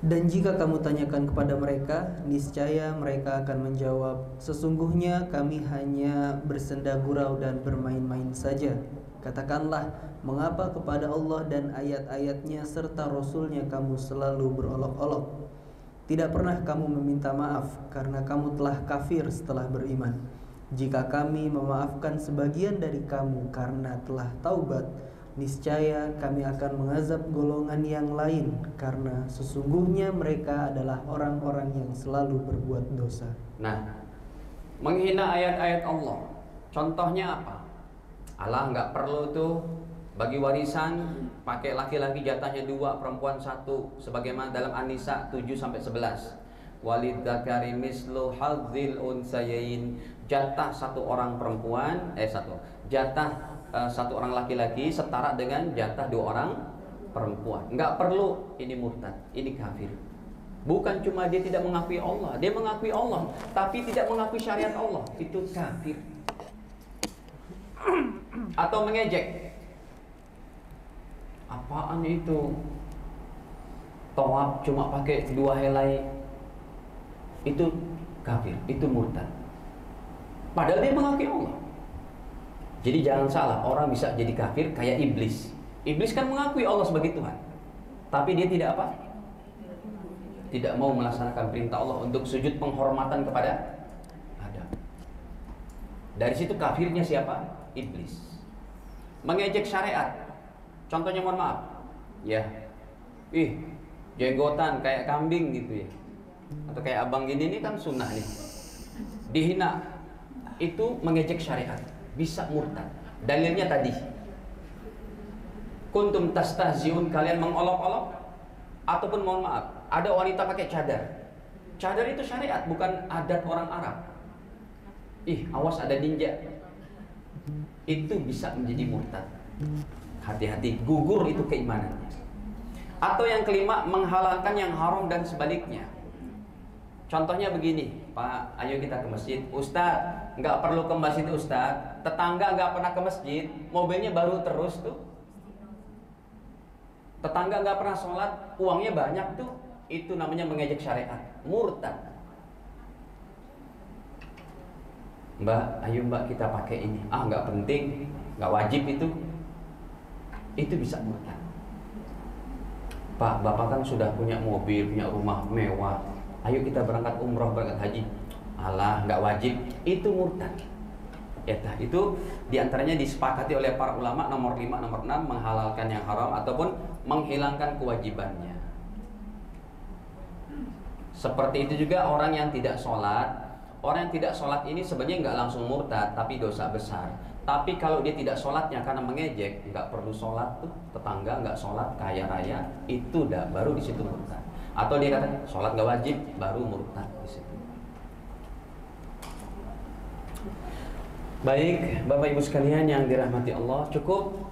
Dan jika kamu tanyakan kepada mereka, niscaya mereka akan menjawab, sesungguhnya kami hanya bersenda gurau dan bermain-main saja. Katakanlah, mengapa kepada Allah dan ayat-ayatnya serta Rasulnya kamu selalu berolok-olok? Tidak pernah kamu meminta maaf karena kamu telah kafir setelah beriman. Jika kami memaafkan sebagian dari kamu karena telah taubat, niscaya kami akan mengazab golongan yang lain karena sesungguhnya mereka adalah orang-orang yang selalu berbuat dosa. Nah, menghina ayat-ayat Allah, contohnya apa? Allah nggak perlu tuh bagi warisan pakai laki-laki jatahnya 2, perempuan 1, sebagaimana dalam An-Nisa 7-11. Walidzakari mislu hadzil unsayain, jatah satu orang perempuan, jatah satu orang laki-laki setara dengan jatah 2 orang perempuan. Nggak perlu, ini murtad, ini kafir. Bukan cuma dia tidak mengakui Allah, dia mengakui Allah tapi tidak mengakui syariat Allah, itu kafir. Atau mengejek, apaan itu? Tawaf cuma pakai 2 helai, itu kafir, itu murtad. Padahal dia mengakui Allah. Jadi jangan salah, orang bisa jadi kafir kayak iblis. Iblis kan mengakui Allah sebagai Tuhan, tapi dia tidak apa? Tidak mau melaksanakan perintah Allah untuk sujud penghormatan kepada Adam. Dari situ kafirnya siapa? Iblis. Mengejek syariat, contohnya mohon maaf, ya, jenggotan kayak kambing gitu ya, atau kayak abang gini, ini kan sunnah nih, dihina, itu mengejek syariat, bisa murtad. Dalilnya tadi, kuntum tastahziun, kalian mengolok-olok, ataupun mohon maaf, ada wanita pakai cadar. Cadar itu syariat, bukan adat orang Arab. Awas ada ninja, itu bisa menjadi murtad. Hati-hati, gugur itu keimanannya. Atau yang kelima, menghalalkan yang haram dan sebaliknya. Contohnya begini, Pak, ayo kita ke masjid. Ustadz, nggak perlu ke masjid Ustadz. Tetangga nggak pernah ke masjid, mobilnya baru terus tuh. Tetangga nggak pernah sholat, uangnya banyak tuh. Itu namanya mengejek syariat, murtad. Mbak, ayo Mbak kita pakai ini. Nggak penting, nggak wajib itu. Itu bisa murtad. Pak, Bapak kan sudah punya mobil, punya rumah mewah. Ayo kita berangkat umroh, berangkat haji. Alah, nggak wajib. Itu murtad. Itu diantaranya disepakati oleh para ulama. Nomor 5, nomor 6, menghalalkan yang haram ataupun menghilangkan kewajibannya. Seperti itu juga orang yang tidak sholat. Orang yang tidak sholat ini sebenarnya nggak langsung murtad, tapi dosa besar. Tapi kalau dia tidak sholatnya karena mengejek, nggak perlu sholat tuh, tetangga nggak sholat, kaya raya, itu baru di situ murtad. Atau dia kata sholat nggak wajib, baru murtad di situ. Baik, Bapak Ibu sekalian yang dirahmati Allah, cukup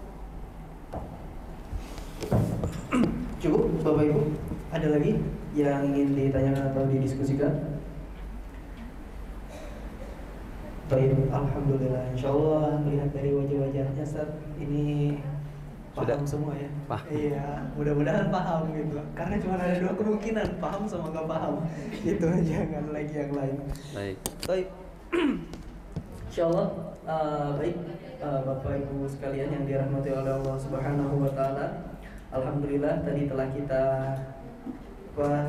Bapak Ibu, ada lagi yang ingin ditanyakan atau didiskusikan? Baik, alhamdulillah. Insyaallah melihat dari wajah-wajahnya Ustaz, ini paham semua ya. Iya, mudah-mudahan paham gitu. Karena cuma ada 2 kemungkinan, paham sama gak paham. Itu jangan lagi yang lain. Baik. Insyaallah baik Bapak Ibu sekalian yang dirahmati oleh Allah Subhanahu wa taala. Alhamdulillah tadi telah kita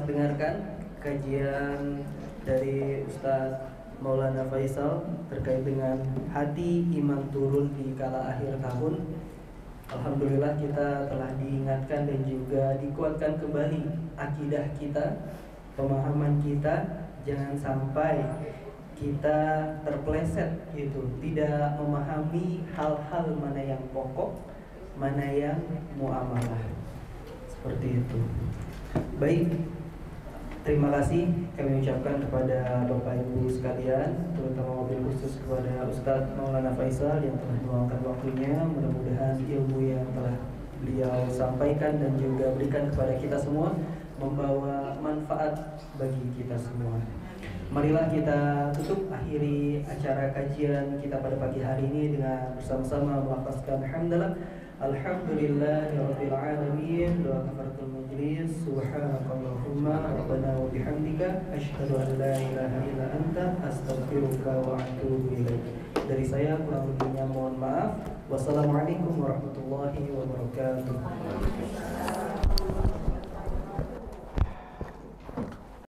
dengarkan kajian dari Ustaz Maulana Faisal terkait dengan hati iman turun di kala akhir tahun. Alhamdulillah kita telah diingatkan dan juga dikuatkan kembali akidah kita, pemahaman kita. Jangan sampai kita terpleset gitu, tidak memahami hal-hal mana yang pokok, mana yang muamalah. Seperti itu. Baik, terima kasih kami ucapkan kepada Bapak Ibu sekalian, terutama wabil khusus kepada Ustadz Maulana Faisal yang telah meluangkan waktunya. Mudah-mudahan ilmu yang telah beliau sampaikan dan juga berikan kepada kita semua membawa manfaat bagi kita semua. Marilah kita tutup akhiri acara kajian kita pada pagi hari ini dengan bersama-sama melafazkan hamdalah. Alhamdulillahirabbil alamin. Doa kafaratul majlis. Subhanakallahumma rabbana wa bihamdika asyhadu an la ilaha illa anta astaghfiruka wa atubu ilaik. Dari saya kurang lebihnya mohon maaf. Wassalamualaikum warahmatullahi wabarakatuh.